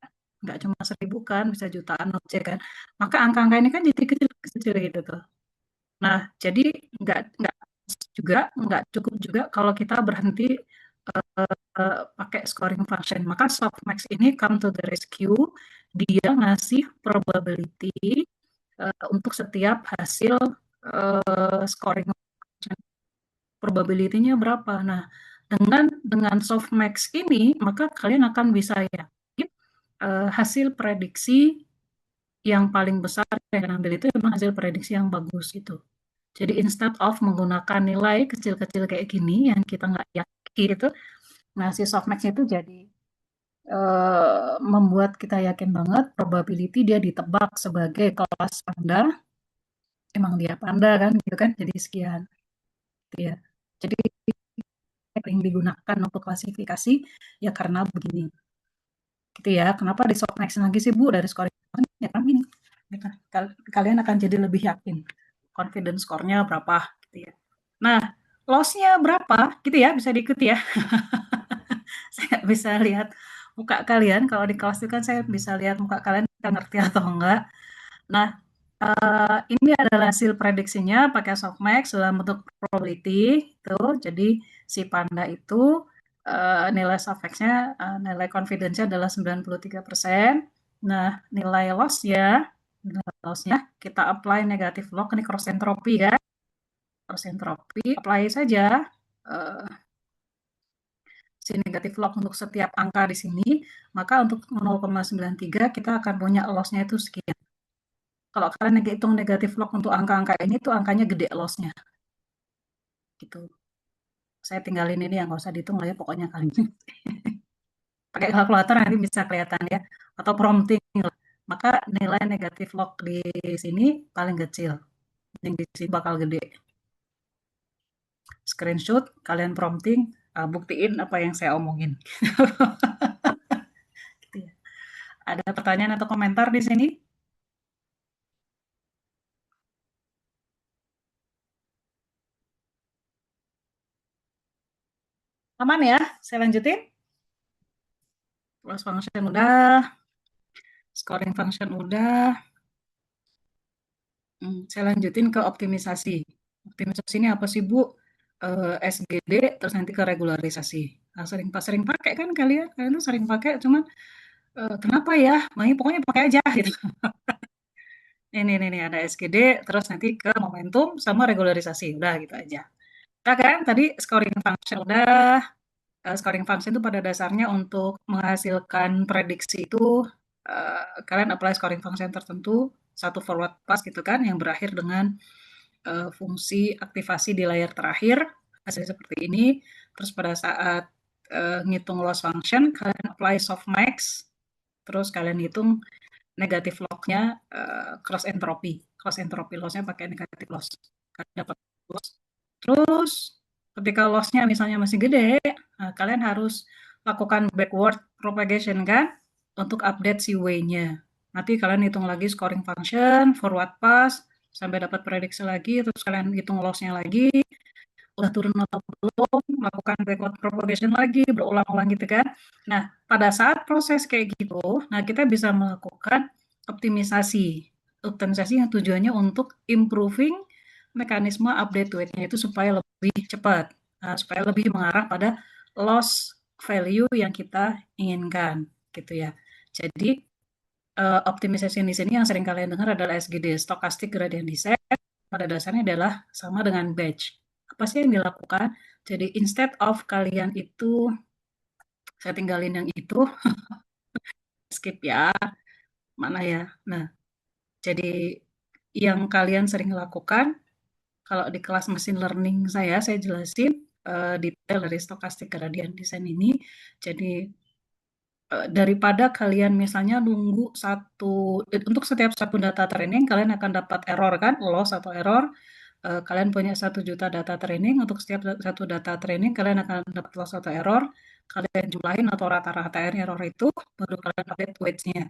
Speaker 1: Nggak cuma 1000 kan, bisa jutaan objek kan. Maka angka-angka ini kan jadi kecil-kecil gitu tuh. Nah, jadi nggak cukup juga kalau kita berhenti pakai scoring function. Maka softmax ini come to the rescue, dia ngasih probability untuk setiap hasil scoring function. Probability-nya berapa? Nah, dengan softmax ini, maka kalian akan bisa yakin hasil prediksi yang paling besar yang ambil itu memang hasil prediksi yang bagus gitu. Jadi instead of menggunakan nilai kecil-kecil kayak gini yang kita nggak yakin itu, nah si softmax itu jadi membuat kita yakin banget probability dia ditebak sebagai kelas panda, emang dia panda kan gitu kan, jadi sekian gitu ya. Jadi yang digunakan untuk klasifikasi ya karena begini gitu ya. Kenapa di softmax lagi sih Bu dari scoring ya kan ini gitu. Kalian akan jadi lebih yakin confidence score-nya berapa gitu ya. Nah, loss-nya berapa gitu ya, bisa diikuti ya. Saya bisa lihat muka kalian, kalau di kelas itu kan saya bisa lihat muka kalian ngerti atau enggak. Nah, ini adalah hasil prediksinya pakai softmax dalam bentuk probability itu. Jadi si panda itu nilai softmax-nya, nilai confidence-nya adalah 93%. Nah, nilai loss-nya kita apply negatif log, ini cross entropy ya. Cross entropy, apply saja si negatif log untuk setiap angka di sini, maka untuk 0,93 kita akan punya loss-nya itu sekian. Kalau kalian hitung negatif log untuk angka-angka ini tuh angkanya gede loss-nya. Gitu. Saya tinggalin ini yang nggak usah dihitung lah ya pokoknya kalian. Pakai kalkulator nanti bisa kelihatan ya. Atau prompting. Maka nilai negatif log di sini paling kecil. Yang di sini bakal gede. Screenshot, kalian prompting, buktiin apa yang saya omongin. Gitu ya. Ada pertanyaan atau komentar di sini? Aman ya? Saya lanjutin. Loss function udah. Scoring function udah. Saya lanjutin ke optimisasi. Optimisasi ini apa sih, Bu? SGD, terus nanti ke regularisasi. Nah, sering pakai kan kalian? Kalian tuh sering pakai, cuman kenapa ya? Pokoknya pakai aja gitu. Ini ada SGD, terus nanti ke momentum sama regularisasi. Udah gitu aja. Nah, kan tadi scoring function udah. Scoring function itu pada dasarnya untuk menghasilkan prediksi itu kalian apply scoring function tertentu, satu forward pass gitu kan, yang berakhir dengan fungsi aktivasi di layar terakhir, hasilnya seperti ini. Terus pada saat ngitung loss function, kalian apply softmax, terus kalian hitung negatif log-nya cross entropy. Cross entropy loss-nya pakai negatif loss. Kalian dapat loss. Terus ketika loss-nya misalnya masih gede, kalian harus lakukan backward propagation kan untuk update si way-nya. Nanti kalian hitung lagi scoring function, forward pass, sampai dapat prediksi lagi, terus kalian hitung loss-nya lagi, udah turun atau belum, lakukan backward propagation lagi, berulang-ulang gitu kan. Nah, pada saat proses kayak gitu, nah kita bisa melakukan optimisasi. Optimisasi yang tujuannya untuk improving mekanisme update weight-nya itu supaya lebih cepat, supaya lebih mengarah pada loss value yang kita inginkan, gitu ya. Jadi, optimisasi di sini yang sering kalian dengar adalah SGD, Stochastic Gradient Descent, pada dasarnya adalah sama dengan batch. Apa sih yang dilakukan? Jadi instead of kalian itu, saya tinggalin yang itu, skip ya, mana ya. Nah, jadi yang kalian sering lakukan, kalau di kelas mesin learning saya jelasin detail dari stochastic gradient descent ini. Jadi daripada kalian misalnya nunggu untuk setiap satu data training, kalian akan dapat error kan, loss atau error. Kalian punya 1 juta data training, untuk setiap satu data training kalian akan dapat loss atau error, kalian jumlahin atau rata-rata error itu, baru kalian update weights-nya.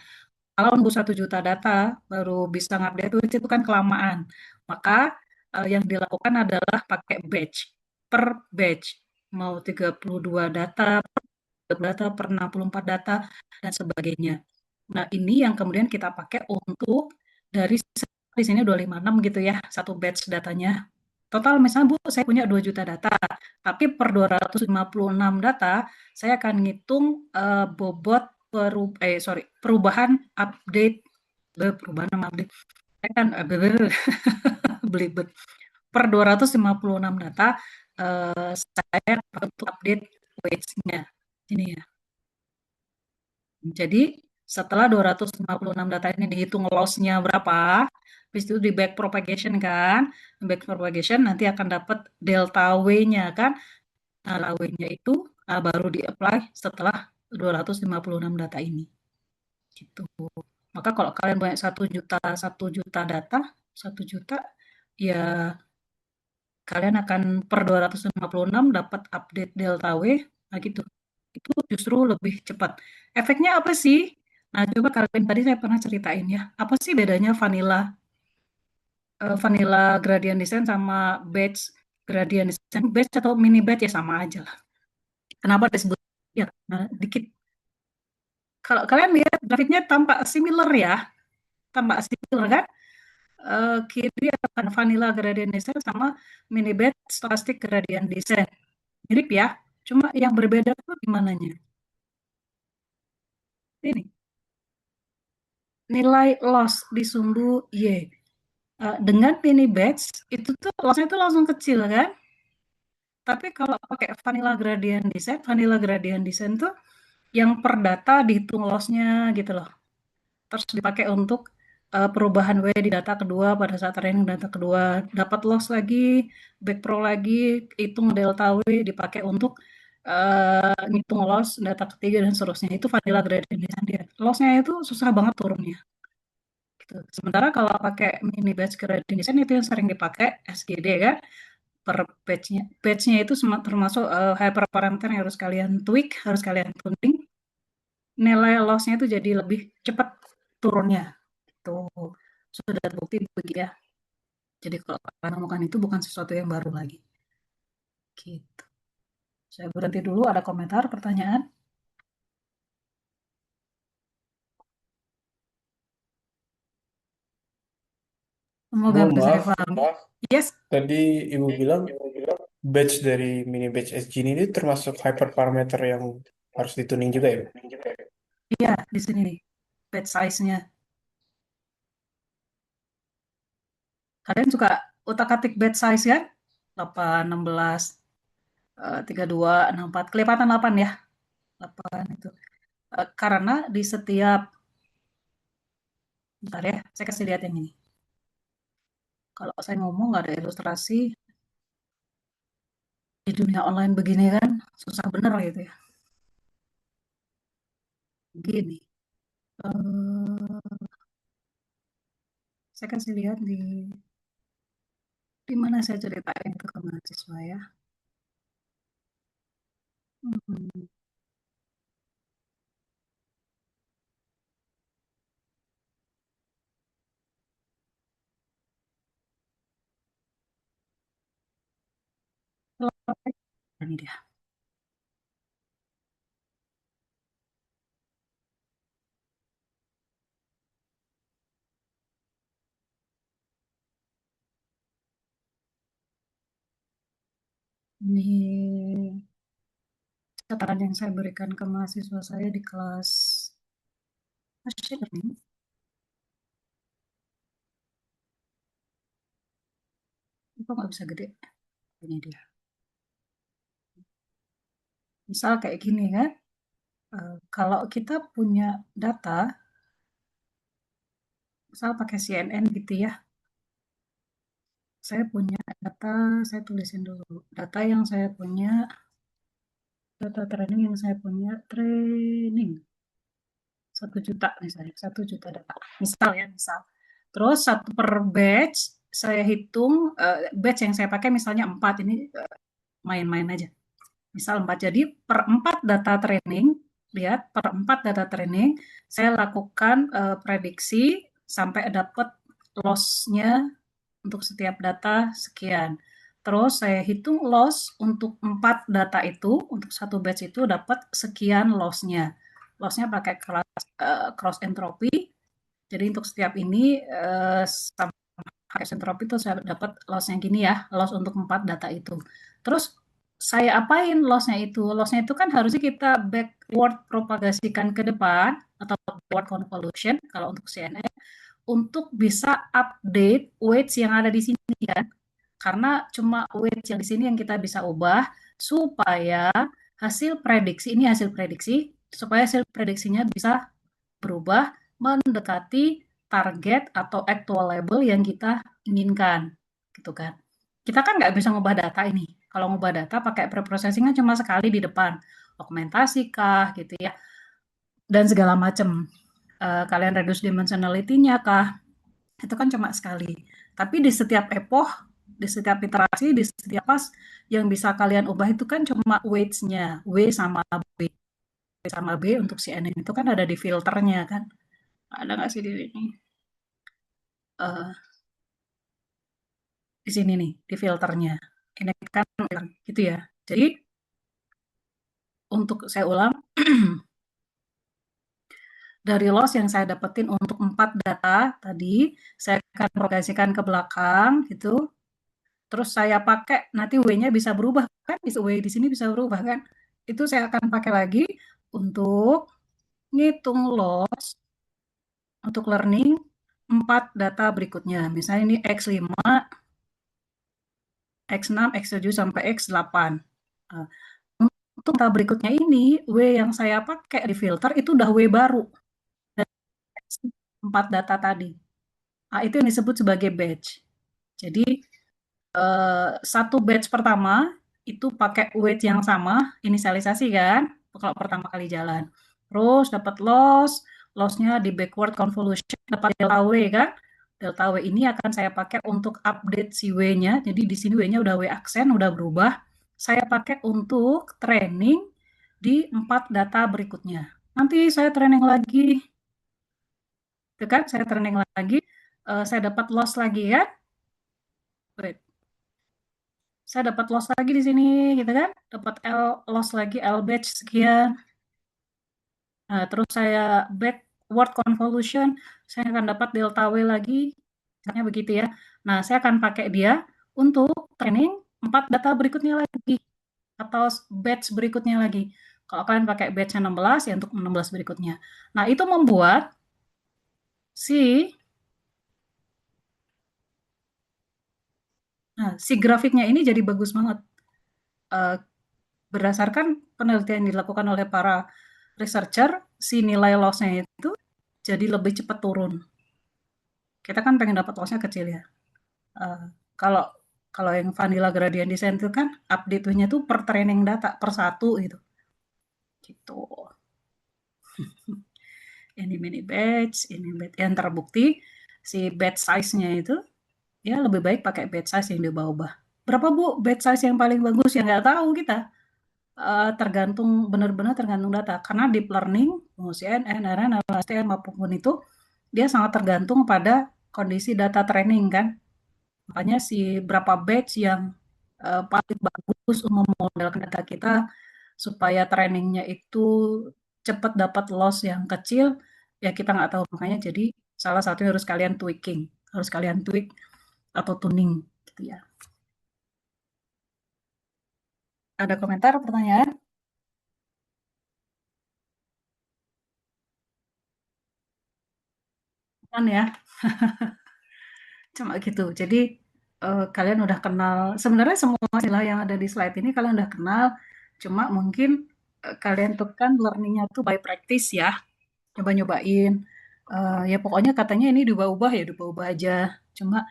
Speaker 1: Kalau nunggu 1 juta data, baru bisa ngupdate weights itu kan kelamaan. Maka yang dilakukan adalah pakai batch, per batch. Mau 32 data, per 64 data, dan sebagainya. Nah, ini yang kemudian kita pakai untuk dari di sini 256 gitu ya, satu batch datanya. total misalnya Bu, saya punya 2 juta data, tapi per 256 data, saya akan ngitung bobot perubahan update, perubahan sama update, saya kan belibet. Per 256 data, saya untuk update weights-nya. Ini ya. Jadi setelah 256 data ini dihitung loss-nya berapa, habis itu di back propagation kan, back propagation nanti akan dapat delta W-nya kan. Nah, W-nya itu baru di-apply setelah 256 data ini. Gitu. Maka kalau kalian punya 1 juta data, 1 juta, ya kalian akan per 256 dapat update delta W, nah gitu. Itu justru lebih cepat. Efeknya apa sih? Nah, coba kalian tadi saya pernah ceritain ya. Apa sih bedanya vanilla gradient descent sama batch gradient descent? Batch atau mini batch ya sama aja lah. Kenapa disebut ya? Nah, dikit. Kalau kalian lihat grafiknya tampak similar ya, tampak similar kan? Kiri akan vanilla gradient descent sama mini batch stochastic gradient descent. Mirip ya, cuma yang berbeda itu di mananya? Ini, nilai loss di sumbu Y. Dengan mini batch, itu tuh loss-nya tuh langsung kecil kan? Tapi kalau pakai vanilla gradient descent tuh yang per data dihitung loss-nya gitu loh. Terus dipakai untuk perubahan W di data kedua pada saat training data kedua. Dapat loss lagi, back pro lagi, hitung delta W dipakai untuk ngitung loss data ketiga dan seterusnya. Itu vanilla gradient descent dia. Loss-nya itu susah banget turunnya. Gitu. Sementara kalau pakai mini batch gradient descent itu yang sering dipakai SGD kan, per batch-nya. Batch-nya itu termasuk hyperparameter yang harus kalian tweak, harus kalian tuning. Nilai loss-nya itu jadi lebih cepat turunnya. Tuh, sudah terbukti begitu ya. Jadi kalau kalian menemukan itu bukan sesuatu yang baru lagi. Gitu. Saya berhenti dulu, ada komentar, pertanyaan? Semoga
Speaker 4: Bu,
Speaker 1: bisa
Speaker 4: maaf,
Speaker 1: dipahami. Yes,
Speaker 4: tadi Ibu bilang batch dari mini batch SG ini termasuk hyperparameter yang harus dituning juga ya, Bu?
Speaker 1: iya di sini nih, batch size-nya. Kalian suka utak-atik batch size ya? 8, 16, 32, 64, kelipatan 8 ya? 8 itu. Karena di setiap, bentar ya, saya kasih lihat yang ini. Kalau saya ngomong nggak ada ilustrasi, di dunia online begini kan, susah bener gitu ya. Gini, saya kasih lihat di mana saya ceritain itu ke mahasiswa ya. Hmm, ini dia. Ini catatan yang saya berikan ke mahasiswa saya di kelas machine learning. Itu nggak bisa gede. Ini dia. Misal kayak gini kan, kalau kita punya data, misal pakai CNN gitu ya, saya punya data, saya tulisin dulu. Data yang saya punya, data training yang saya punya, training. 1 juta misalnya, 1 juta data. Misal ya, misal. Terus satu per batch, saya hitung, batch yang saya pakai misalnya 4, ini main-main aja. Misal 4, jadi per 4 data training, lihat, per 4 data training, saya lakukan prediksi sampai dapat loss-nya untuk setiap data sekian. Terus saya hitung loss untuk 4 data itu, untuk satu batch itu dapat sekian loss-nya. Loss-nya pakai cross entropy. Jadi untuk setiap ini isentropi itu saya dapat loss-nya gini ya, loss untuk 4 data itu. Terus saya apain loss-nya itu? Loss-nya itu kan harusnya kita backward propagasikan ke depan atau backward convolution kalau untuk CNN untuk bisa update weights yang ada di sini kan. Karena cuma weights yang di sini yang kita bisa ubah supaya hasil prediksi supaya hasil prediksinya bisa berubah mendekati target atau actual label yang kita inginkan, gitu kan. Kita kan nggak bisa ngubah data ini. Kalau ngubah data pakai preprocessing kan cuma sekali di depan, augmentasi kah, gitu ya, dan segala macam. Kalian reduce dimensionality-nya kah, itu kan cuma sekali. Tapi di setiap epoch, di setiap iterasi, di setiap pas, yang bisa kalian ubah itu kan cuma weights-nya, W sama B. W sama B untuk CNN itu kan ada di filternya kan. Ada nggak sih di sini? Di sini nih, di filternya. Ini kan gitu ya. Jadi untuk saya ulang, dari loss yang saya dapetin untuk 4 data tadi, saya akan progresikan ke belakang gitu. Terus saya pakai nanti W-nya bisa berubah kan, bisa W di sini bisa berubah kan. Itu saya akan pakai lagi untuk ngitung loss untuk learning 4 data berikutnya. Misalnya ini X5, X6, X7 sampai X8. Nah, untuk data berikutnya ini, W yang saya pakai di filter itu udah W baru. Dan 4 data tadi. Nah, itu yang disebut sebagai batch. Jadi, satu batch pertama itu pakai weight yang sama, inisialisasi kan, kalau pertama kali jalan. Terus dapat loss-nya di backward convolution dapat delta W kan. Delta W ini akan saya pakai untuk update si W-nya. Jadi di sini W-nya udah W aksen, udah berubah. Saya pakai untuk training di 4 data berikutnya. Nanti saya training lagi, itu kan, saya training lagi, saya dapat loss lagi ya. Wait. Saya dapat loss lagi di sini gitu kan, dapat loss lagi L batch sekian. Nah, terus saya backward convolution, saya akan dapat delta W lagi, misalnya begitu ya. Nah, saya akan pakai dia untuk training 4 data berikutnya lagi atau batch berikutnya lagi. Kalau kalian pakai batch 16 ya untuk 16 berikutnya. Nah, itu membuat si grafiknya ini jadi bagus banget. Berdasarkan penelitian yang dilakukan oleh para researcher, si nilai loss-nya itu jadi lebih cepat turun. Kita kan pengen dapat loss-nya kecil ya. Kalau kalau yang vanilla gradient descent itu kan update-nya tuh per training data, per satu gitu. Gitu. Ini mini batch, ini batch. Yang terbukti si batch size-nya itu ya lebih baik pakai batch size yang diubah-ubah. Berapa Bu batch size yang paling bagus? Ya nggak tahu kita. Tergantung benar-benar tergantung data. Karena deep learning, CNN, RN, LSTM apapun itu, dia sangat tergantung pada kondisi data training kan. Makanya si berapa batch yang paling bagus untuk memodelkan data kita supaya trainingnya itu cepat dapat loss yang kecil, ya kita nggak tahu. Makanya jadi salah satunya harus kalian tweaking, harus kalian tweak atau tuning gitu ya. Ada komentar, pertanyaan? Kan ya, cuma gitu. Jadi kalian udah kenal, sebenarnya semua istilah yang ada di slide ini kalian udah kenal, cuma mungkin kalian tuh kan learningnya tuh by practice ya, nyoba-nyobain. Ya pokoknya katanya ini diubah-ubah ya diubah-ubah aja. Cuma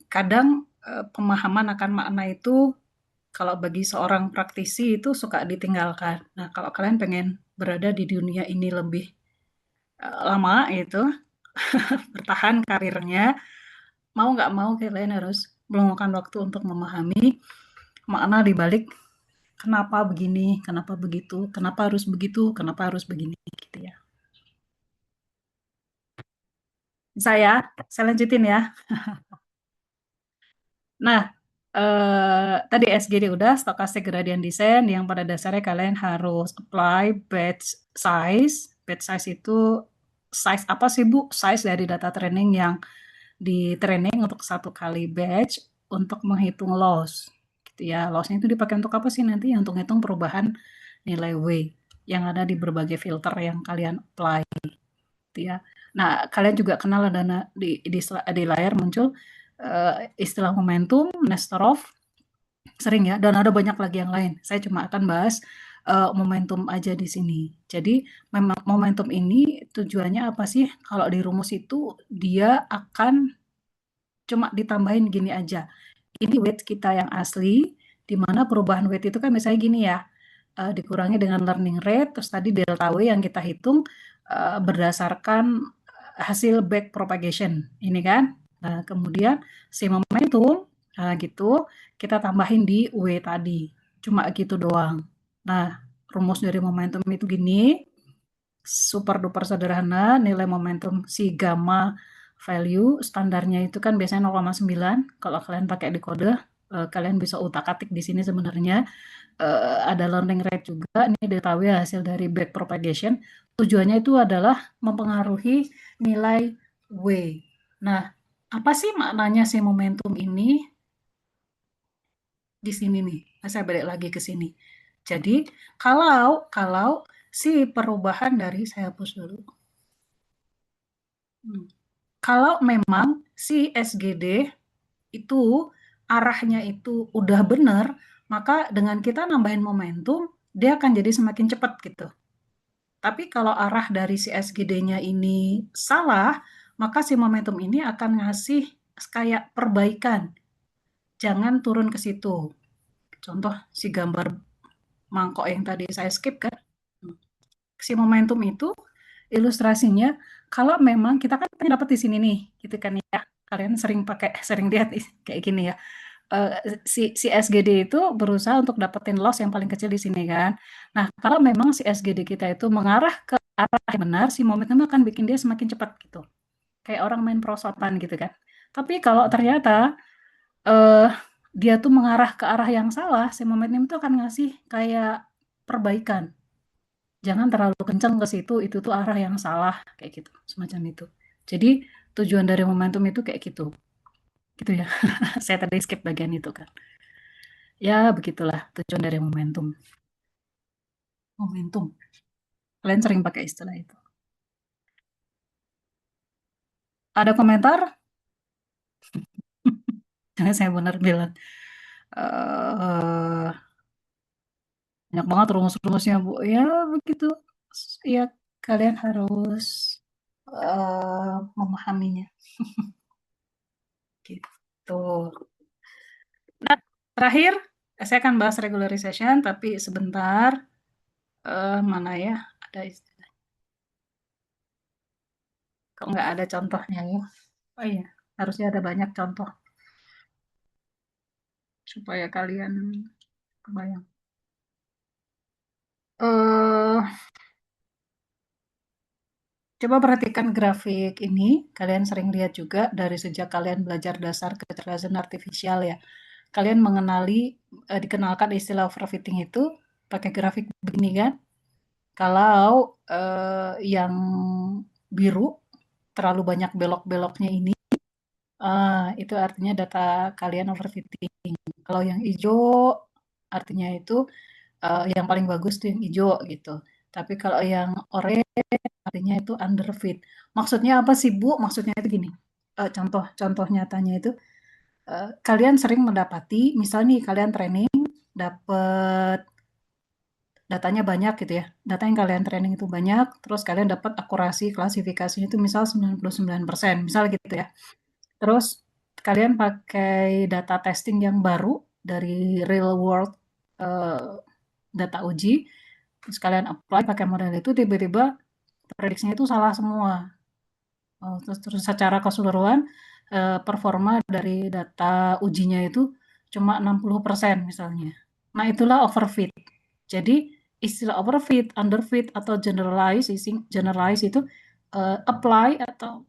Speaker 1: kadang pemahaman akan makna itu kalau bagi seorang praktisi itu suka ditinggalkan. Nah, kalau kalian pengen berada di dunia ini lebih lama itu, bertahan karirnya, mau nggak mau kalian harus meluangkan waktu untuk memahami makna di balik kenapa begini, kenapa begitu, kenapa harus begitu, kenapa harus begini, gitu ya. Saya lanjutin ya. Nah, tadi SGD udah, stochastic gradient descent, yang pada dasarnya kalian harus apply batch size. Batch size itu size apa sih Bu? Size dari data training yang di training untuk 1 kali batch untuk menghitung loss, gitu ya. Loss-nya itu dipakai untuk apa sih nanti? Untuk ngitung perubahan nilai W yang ada di berbagai filter yang kalian apply, gitu ya. Nah, kalian juga kenal ada di layar muncul istilah momentum, Nesterov, sering ya, dan ada banyak lagi yang lain. Saya cuma akan bahas momentum aja di sini. Jadi memang momentum ini tujuannya apa sih? Kalau di rumus itu dia akan cuma ditambahin gini aja. Ini weight kita yang asli, di mana perubahan weight itu kan misalnya gini ya, dikurangi dengan learning rate, terus tadi delta W yang kita hitung berdasarkan hasil back propagation, ini kan. Nah, kemudian si momentum, gitu, kita tambahin di W tadi, cuma gitu doang. Nah, rumus dari momentum itu gini, super duper sederhana, nilai momentum si gamma value standarnya itu kan biasanya 0,9. Kalau kalian pakai dekode, kalian bisa utak-atik di sini sebenarnya ada learning rate juga. Ini diketahui hasil dari back propagation. Tujuannya itu adalah mempengaruhi nilai W. Nah, apa sih maknanya si momentum ini? Di sini nih, saya balik lagi ke sini. Jadi, kalau si perubahan dari, saya hapus dulu. Kalau memang si SGD itu arahnya itu udah benar, maka dengan kita nambahin momentum, dia akan jadi semakin cepat gitu. Tapi kalau arah dari si SGD-nya ini salah, maka si momentum ini akan ngasih kayak perbaikan. Jangan turun ke situ. Contoh si gambar mangkok yang tadi saya skip kan. Si momentum itu ilustrasinya kalau memang kita kan dapat di sini nih, gitu kan ya. Kalian sering lihat kayak gini ya. Si SGD itu berusaha untuk dapetin loss yang paling kecil di sini kan. Nah, kalau memang si SGD kita itu mengarah ke arah yang benar, si momentum akan bikin dia semakin cepat gitu. Kayak orang main prosotan gitu kan. Tapi kalau ternyata eh, dia tuh mengarah ke arah yang salah, si momentum itu akan ngasih kayak perbaikan. Jangan terlalu kencang ke situ, itu tuh arah yang salah, kayak gitu, semacam itu. Jadi tujuan dari momentum itu kayak gitu, gitu ya. Saya tadi skip bagian itu kan. Ya, begitulah tujuan dari momentum. Momentum. Kalian sering pakai istilah itu. Ada komentar? Karena saya benar bilang. eh Banyak banget rumus-rumusnya, Bu. Ya, begitu. Ya, kalian harus memahaminya. Gitu. Nah, terakhir, saya akan bahas regularization, tapi sebentar. Mana ya? Ada istilah. Kok nggak ada contohnya ya? Oh iya, harusnya ada banyak contoh supaya kalian kebayang. Eh, Coba perhatikan grafik ini. Kalian sering lihat juga dari sejak kalian belajar dasar kecerdasan artifisial ya. Kalian dikenalkan istilah overfitting itu pakai grafik begini kan. Kalau yang biru terlalu banyak belok-beloknya ini, itu artinya data kalian overfitting. Kalau yang hijau artinya itu yang paling bagus tuh yang hijau gitu. Tapi kalau yang orange artinya itu underfit. Maksudnya apa sih Bu? Maksudnya itu gini. Contoh nyatanya itu kalian sering mendapati, misalnya nih kalian training dapat datanya banyak gitu ya. Data yang kalian training itu banyak, terus kalian dapat akurasi klasifikasinya itu misal 99%, misal gitu ya. Terus kalian pakai data testing yang baru dari real world data uji, terus kalian apply pakai model itu, tiba-tiba prediksinya itu salah semua. Terus secara keseluruhan performa dari data ujinya itu cuma 60% misalnya. Nah, itulah overfit. Jadi istilah overfit, underfit atau generalize itu apply atau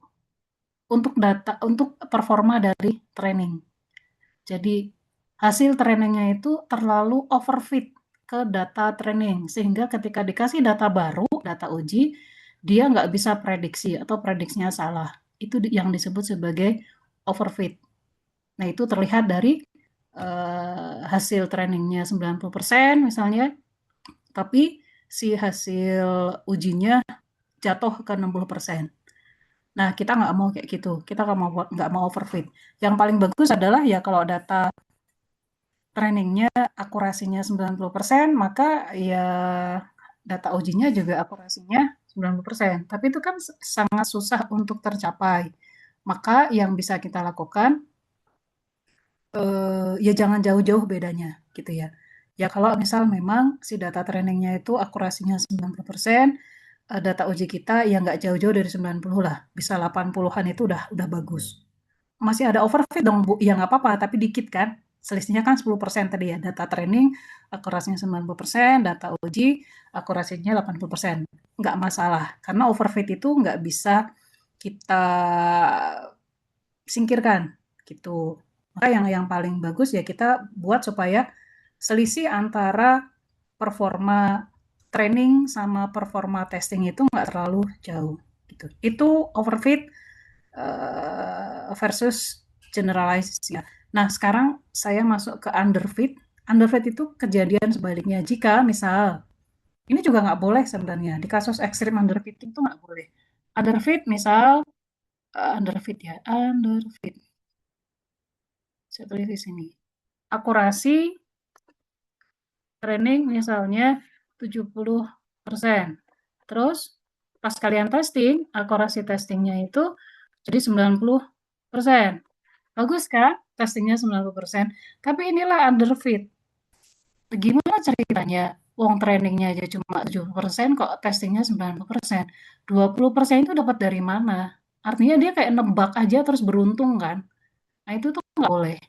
Speaker 1: untuk performa dari training. Jadi hasil trainingnya itu terlalu overfit ke data training sehingga ketika dikasih data baru, data uji, dia nggak bisa prediksi atau prediksinya salah. Itu yang disebut sebagai overfit. Nah, itu terlihat dari hasil trainingnya 90% misalnya, tapi si hasil ujinya jatuh ke 60%. Nah, kita nggak mau kayak gitu. Kita nggak mau overfit. Yang paling bagus adalah ya kalau data trainingnya akurasinya 90%, maka ya data ujinya juga akurasinya 90%. Tapi itu kan sangat susah untuk tercapai. Maka yang bisa kita lakukan, ya jangan jauh-jauh bedanya gitu ya. Ya kalau misal memang si data trainingnya itu akurasinya 90%, data uji kita ya nggak jauh-jauh dari 90 lah, bisa 80-an itu udah bagus. Masih ada overfit dong Bu, ya nggak apa-apa, tapi dikit kan. Selisihnya kan 10% tadi ya, data training akurasinya 90%, data uji akurasinya 80%. Nggak masalah, karena overfit itu nggak bisa kita singkirkan gitu. Maka yang paling bagus ya kita buat supaya selisih antara performa training sama performa testing itu nggak terlalu jauh gitu. Itu overfit versus generalize ya. Nah, sekarang saya masuk ke underfit. Underfit itu kejadian sebaliknya. Jika misal, ini juga nggak boleh sebenarnya. Di kasus ekstrim underfitting itu nggak boleh. Underfit misal, underfit ya, underfit. Saya tulis di sini. Akurasi training misalnya 70%. Terus pas kalian testing, akurasi testingnya itu jadi 90%. Bagus kan? Testingnya 90%. Tapi inilah underfit. Gimana ceritanya? Wong trainingnya aja cuma 70%, kok testingnya 90%. 20% itu dapat dari mana? Artinya dia kayak nebak aja terus beruntung kan? Nah itu tuh nggak boleh.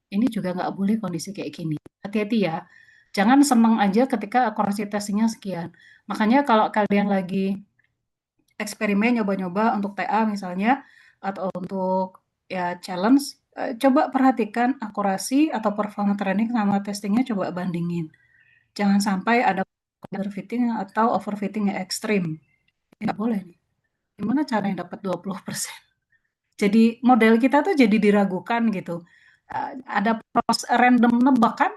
Speaker 1: Ini juga nggak boleh kondisi kayak gini. Hati-hati ya. Jangan seneng aja ketika akurasi testingnya sekian. Makanya kalau kalian lagi eksperimen nyoba-nyoba untuk TA misalnya atau untuk ya challenge, coba perhatikan akurasi atau performa training sama testingnya coba bandingin. Jangan sampai ada underfitting atau overfitting yang ekstrim. Nggak boleh nih. Gimana caranya dapat 20%? Jadi model kita tuh jadi diragukan gitu. Ada proses random nebak kan?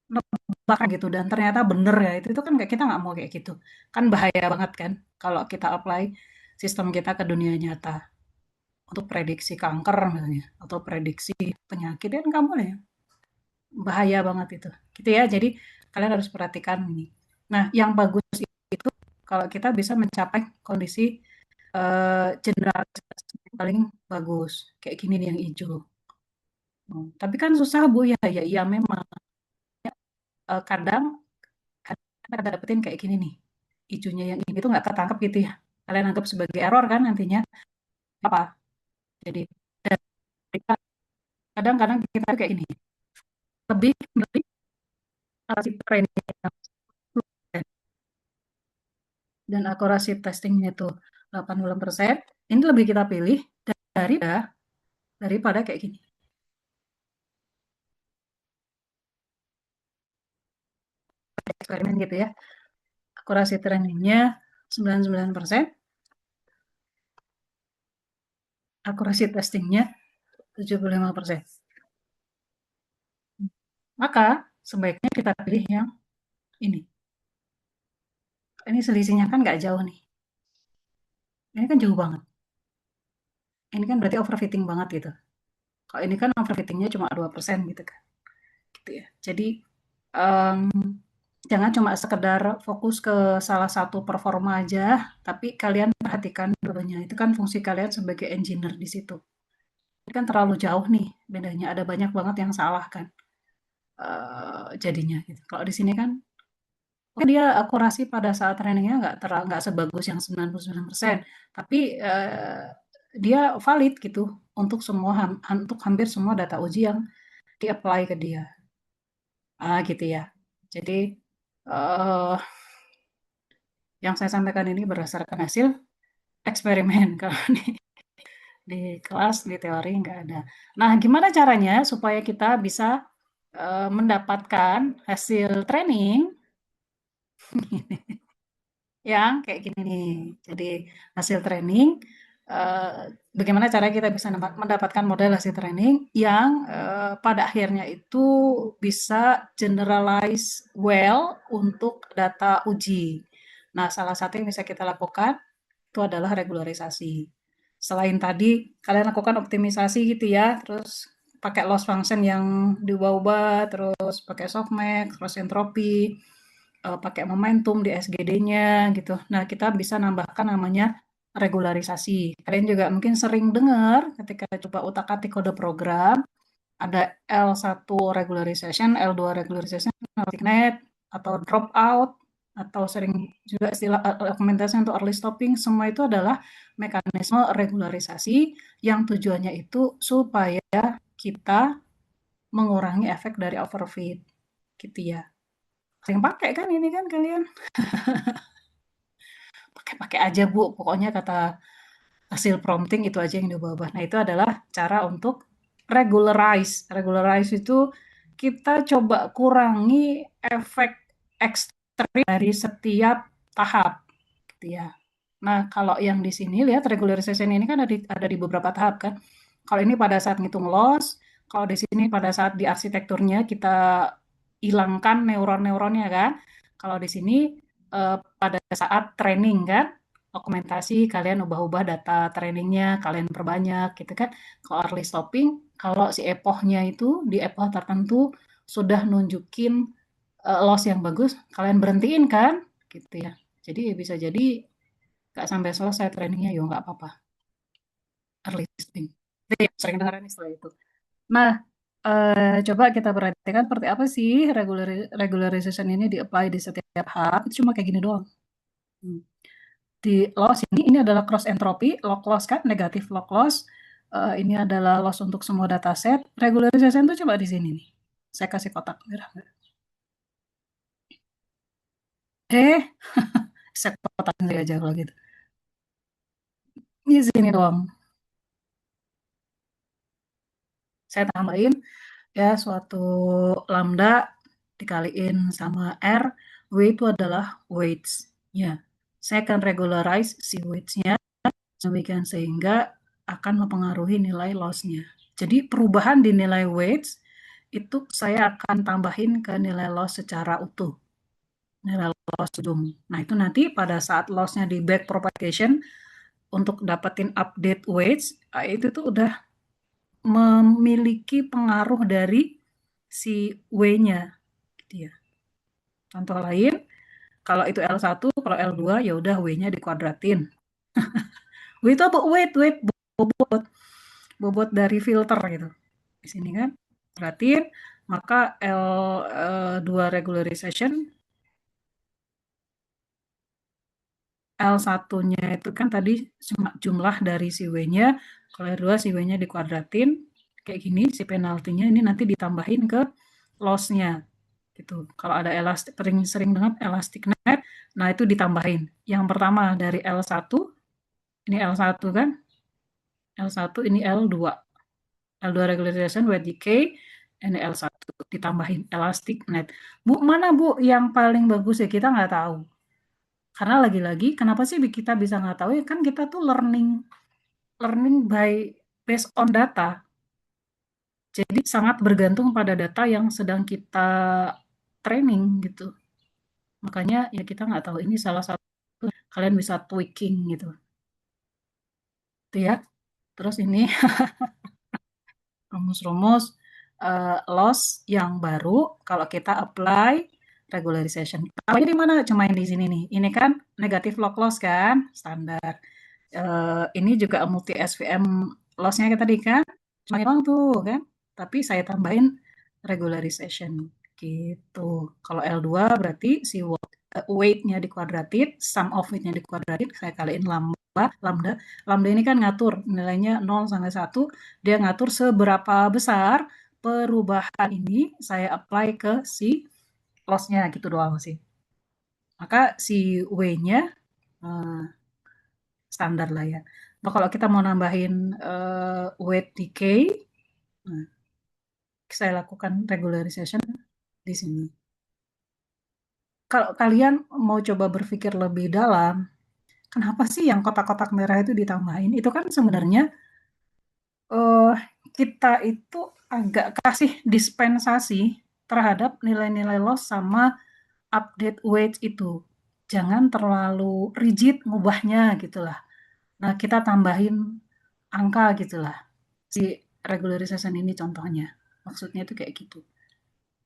Speaker 1: Nebak gitu dan ternyata bener ya. Itu kan kayak kita nggak mau kayak gitu. Kan bahaya banget kan kalau kita apply sistem kita ke dunia nyata untuk prediksi kanker misalnya atau prediksi penyakit kan nggak boleh ya. Bahaya banget itu. Gitu ya. Jadi kalian harus perhatikan ini. Nah, yang bagus itu kalau kita bisa mencapai kondisi generalitas yang paling bagus. Kayak gini nih yang hijau. Tapi kan susah Bu ya. Ya iya memang. Kadang kita dapetin kayak gini nih. Hijaunya yang ini tuh nggak ketangkep gitu ya. Kalian anggap sebagai error kan nantinya. Apa? Jadi kadang-kadang kita kayak gini. Lebih dari akurasi training dan akurasi testingnya itu 80%. Ini lebih kita pilih daripada kayak gini. Eksperimen gitu ya. Akurasi trainingnya 99%, akurasi testingnya 75%. Maka sebaiknya kita pilih yang ini. Ini selisihnya kan nggak jauh nih. Ini kan jauh banget. Ini kan berarti overfitting banget gitu. Kalau ini kan overfittingnya cuma 2% gitu kan. Gitu ya. Jadi um, jangan cuma sekedar fokus ke salah satu performa aja, tapi kalian perhatikan dulunya. Itu kan fungsi kalian sebagai engineer di situ. Ini kan terlalu jauh nih bedanya. Ada banyak banget yang salah kan jadinya. Gitu. Kalau di sini kan dia akurasi pada saat trainingnya nggak sebagus yang 99%, tapi dia valid gitu untuk untuk hampir semua data uji yang di-apply ke dia. Gitu ya. Jadi uh, yang saya sampaikan ini berdasarkan hasil eksperimen kalau di kelas di teori nggak ada. Nah, gimana caranya supaya kita bisa mendapatkan hasil training yang kayak gini nih. Jadi hasil training bagaimana cara kita bisa mendapatkan model hasil training yang pada akhirnya itu bisa generalize well untuk data uji. Nah, salah satu yang bisa kita lakukan itu adalah regularisasi. Selain tadi kalian lakukan optimisasi gitu ya, terus pakai loss function yang diubah-ubah, terus pakai softmax, cross entropy, pakai momentum di SGD-nya gitu. Nah, kita bisa nambahkan namanya regularisasi. Kalian juga mungkin sering dengar ketika coba utak-atik kode program, ada L1 regularization, L2 regularization, net, atau dropout, atau sering juga istilah argumentasi untuk early stopping, semua itu adalah mekanisme regularisasi yang tujuannya itu supaya kita mengurangi efek dari overfit, gitu ya. Sering pakai kan ini kan kalian? Pakai-pakai aja Bu, pokoknya kata hasil prompting itu aja yang diubah-ubah. Nah, itu adalah cara untuk regularize. Regularize itu kita coba kurangi efek ekstrim dari setiap tahap, gitu ya. Nah, kalau yang di sini lihat regularization ini kan ada di beberapa tahap kan. Kalau ini pada saat ngitung loss, kalau di sini pada saat di arsitekturnya kita hilangkan neuron-neuronnya kan. Kalau di sini pada saat training kan, dokumentasi kalian ubah-ubah data trainingnya, kalian perbanyak gitu kan. Kalau early stopping, kalau si epochnya itu di epoch tertentu sudah nunjukin loss yang bagus, kalian berhentiin kan, gitu ya. Jadi bisa jadi nggak sampai selesai trainingnya, ya nggak apa-apa. Early stopping. Jadi sering dengar istilah itu. Nah, coba kita perhatikan seperti apa sih regularization ini di-apply di setiap hal. Itu cuma kayak gini doang. Hmm. Di loss ini adalah cross entropy, log loss kan, negatif log loss. Ini adalah loss untuk semua dataset. Regularization itu coba di sini nih. Saya kasih kotak merah. Saya kotak sendiri aja kalau gitu. Di sini doang. Saya tambahin ya suatu lambda dikaliin sama R, W itu adalah weights. Ya, saya akan regularize si weights-nya demikian sehingga akan mempengaruhi nilai loss-nya. Jadi perubahan di nilai weights itu saya akan tambahin ke nilai loss secara utuh. Nilai loss ujung. Nah, itu nanti pada saat loss-nya di back propagation untuk dapetin update weights, itu tuh udah memiliki pengaruh dari si W-nya gitu ya. Contoh lain, kalau itu L1, kalau L2 ya udah W-nya dikuadratin. W itu apa? Weight, bobot, bobot dari filter gitu. Di sini kan, kuadratin, maka L2 regularization, L1-nya itu kan tadi jumlah dari si W-nya, kalau L2 si W-nya dikuadratin, kayak gini, si penaltinya ini nanti ditambahin ke loss-nya. Gitu. Kalau ada elastik, sering dengar elastic net, nah itu ditambahin. Yang pertama dari L1, ini L1 kan, L1 ini L2. L2 regularization weight decay, ini L1 ditambahin elastic net. Bu, mana Bu yang paling bagus ya? Kita nggak tahu. Karena lagi-lagi, kenapa sih kita bisa nggak tahu ya? Kan kita tuh learning by based on data. Jadi sangat bergantung pada data yang sedang kita training gitu. Makanya ya kita nggak tahu ini salah satu kalian bisa tweaking gitu. Itu ya. Terus ini rumus-rumus loss yang baru kalau kita apply regularization. Kalau di mana? Cuma di sini nih. Ini kan negatif log loss kan, standar. Ini juga multi SVM loss-nya kita tadi kan, cuma doang tuh kan. Tapi saya tambahin regularization gitu. Kalau L2 berarti si weight-nya dikuadratin, sum of weight-nya dikuadratin, saya kaliin lambda. Lambda ini kan ngatur nilainya 0 sampai 1, dia ngatur seberapa besar perubahan ini saya apply ke si loss-nya gitu doang sih. Maka si W-nya standar lah ya. Nah, kalau kita mau nambahin weight decay, nah, saya lakukan regularization di sini. Kalau kalian mau coba berpikir lebih dalam, kenapa sih yang kotak-kotak merah itu ditambahin? Itu kan sebenarnya eh, kita itu agak kasih dispensasi terhadap nilai-nilai loss sama update weight itu. Jangan terlalu rigid ngubahnya gitulah. Nah, kita tambahin angka gitulah. Si regularization ini contohnya. Maksudnya itu kayak gitu.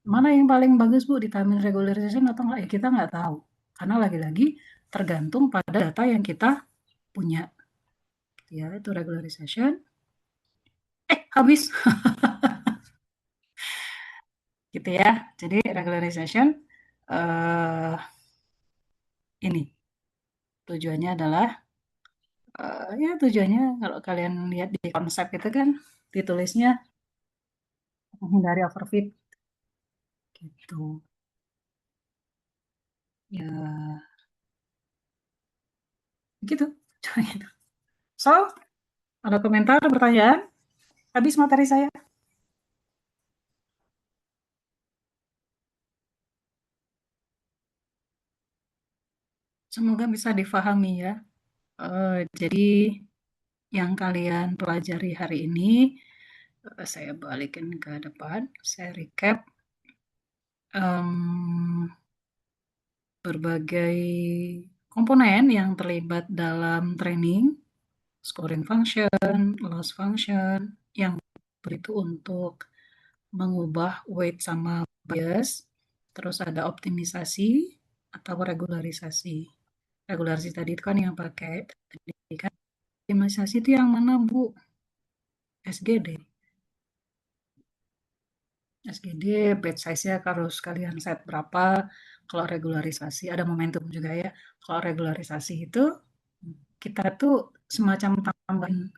Speaker 1: Mana yang paling bagus Bu, ditambahin regularization atau enggak? Ya kita nggak tahu. Karena lagi-lagi tergantung pada data yang kita punya. Ya, itu regularization. Habis. Gitu ya. Jadi regularization ini tujuannya adalah ya tujuannya kalau kalian lihat di konsep itu kan ditulisnya menghindari overfit gitu. Ya gitu. Cuma gitu. So, ada komentar, pertanyaan? Habis materi saya. Semoga bisa difahami ya. Jadi yang kalian pelajari hari ini, saya balikin ke depan, saya recap berbagai komponen yang terlibat dalam training, scoring function, loss function, yang itu untuk mengubah weight sama bias, terus ada optimisasi atau regularisasi. Regularisasi tadi itu kan yang pakai tadi kan. Optimisasi itu yang mana Bu? SGD. SGD batch size-nya harus kalian set berapa. Kalau regularisasi ada momentum juga ya. Kalau regularisasi itu kita tuh semacam tambahan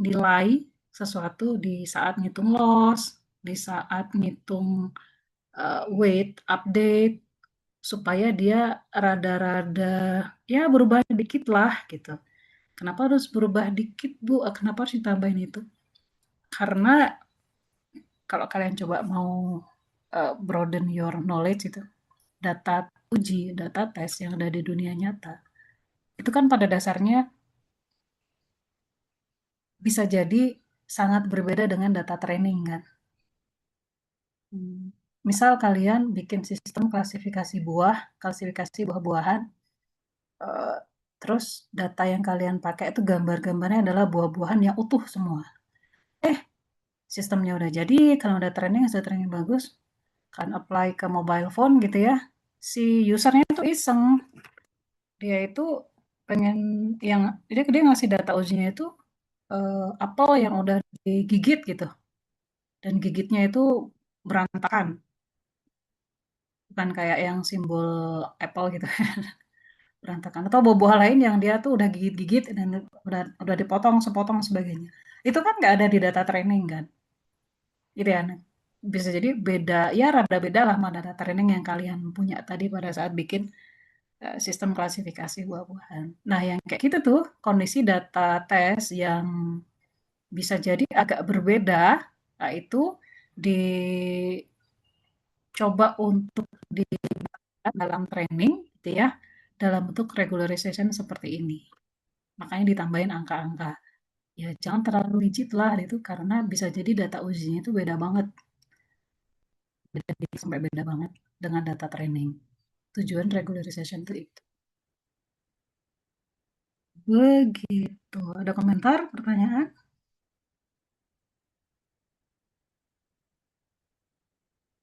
Speaker 1: nilai sesuatu di saat ngitung loss, di saat ngitung weight update supaya dia rada-rada ya berubah dikit lah gitu. Kenapa harus berubah dikit Bu? Kenapa harus ditambahin itu? Karena kalau kalian coba mau broaden your knowledge itu, data uji, data tes yang ada di dunia nyata, itu kan pada dasarnya bisa jadi sangat berbeda dengan data training kan. Misal kalian bikin sistem klasifikasi buah, klasifikasi buah-buahan, eh, terus data yang kalian pakai itu gambar-gambarnya adalah buah-buahan yang utuh semua. Sistemnya udah jadi, kalau udah training bagus, kan apply ke mobile phone gitu ya. Si usernya itu iseng, dia itu pengen yang dia ngasih data ujinya itu apel yang udah digigit gitu, dan gigitnya itu berantakan, bukan kayak yang simbol apple gitu berantakan, atau buah-buah lain yang dia tuh udah gigit-gigit dan udah dipotong sepotong sebagainya. Itu kan nggak ada di data training kan, gitu ya. Bisa jadi beda ya, rada beda lah sama data training yang kalian punya tadi pada saat bikin sistem klasifikasi buah-buahan. Nah, yang kayak gitu tuh kondisi data tes yang bisa jadi agak berbeda, nah itu dicoba untuk di dalam training gitu ya, dalam bentuk regularization seperti ini. Makanya ditambahin angka-angka. Ya jangan terlalu rigid lah itu, karena bisa jadi data ujinya itu beda banget. Beda sampai beda banget dengan data training. Tujuan regularization itu. Begitu. Ada komentar, pertanyaan?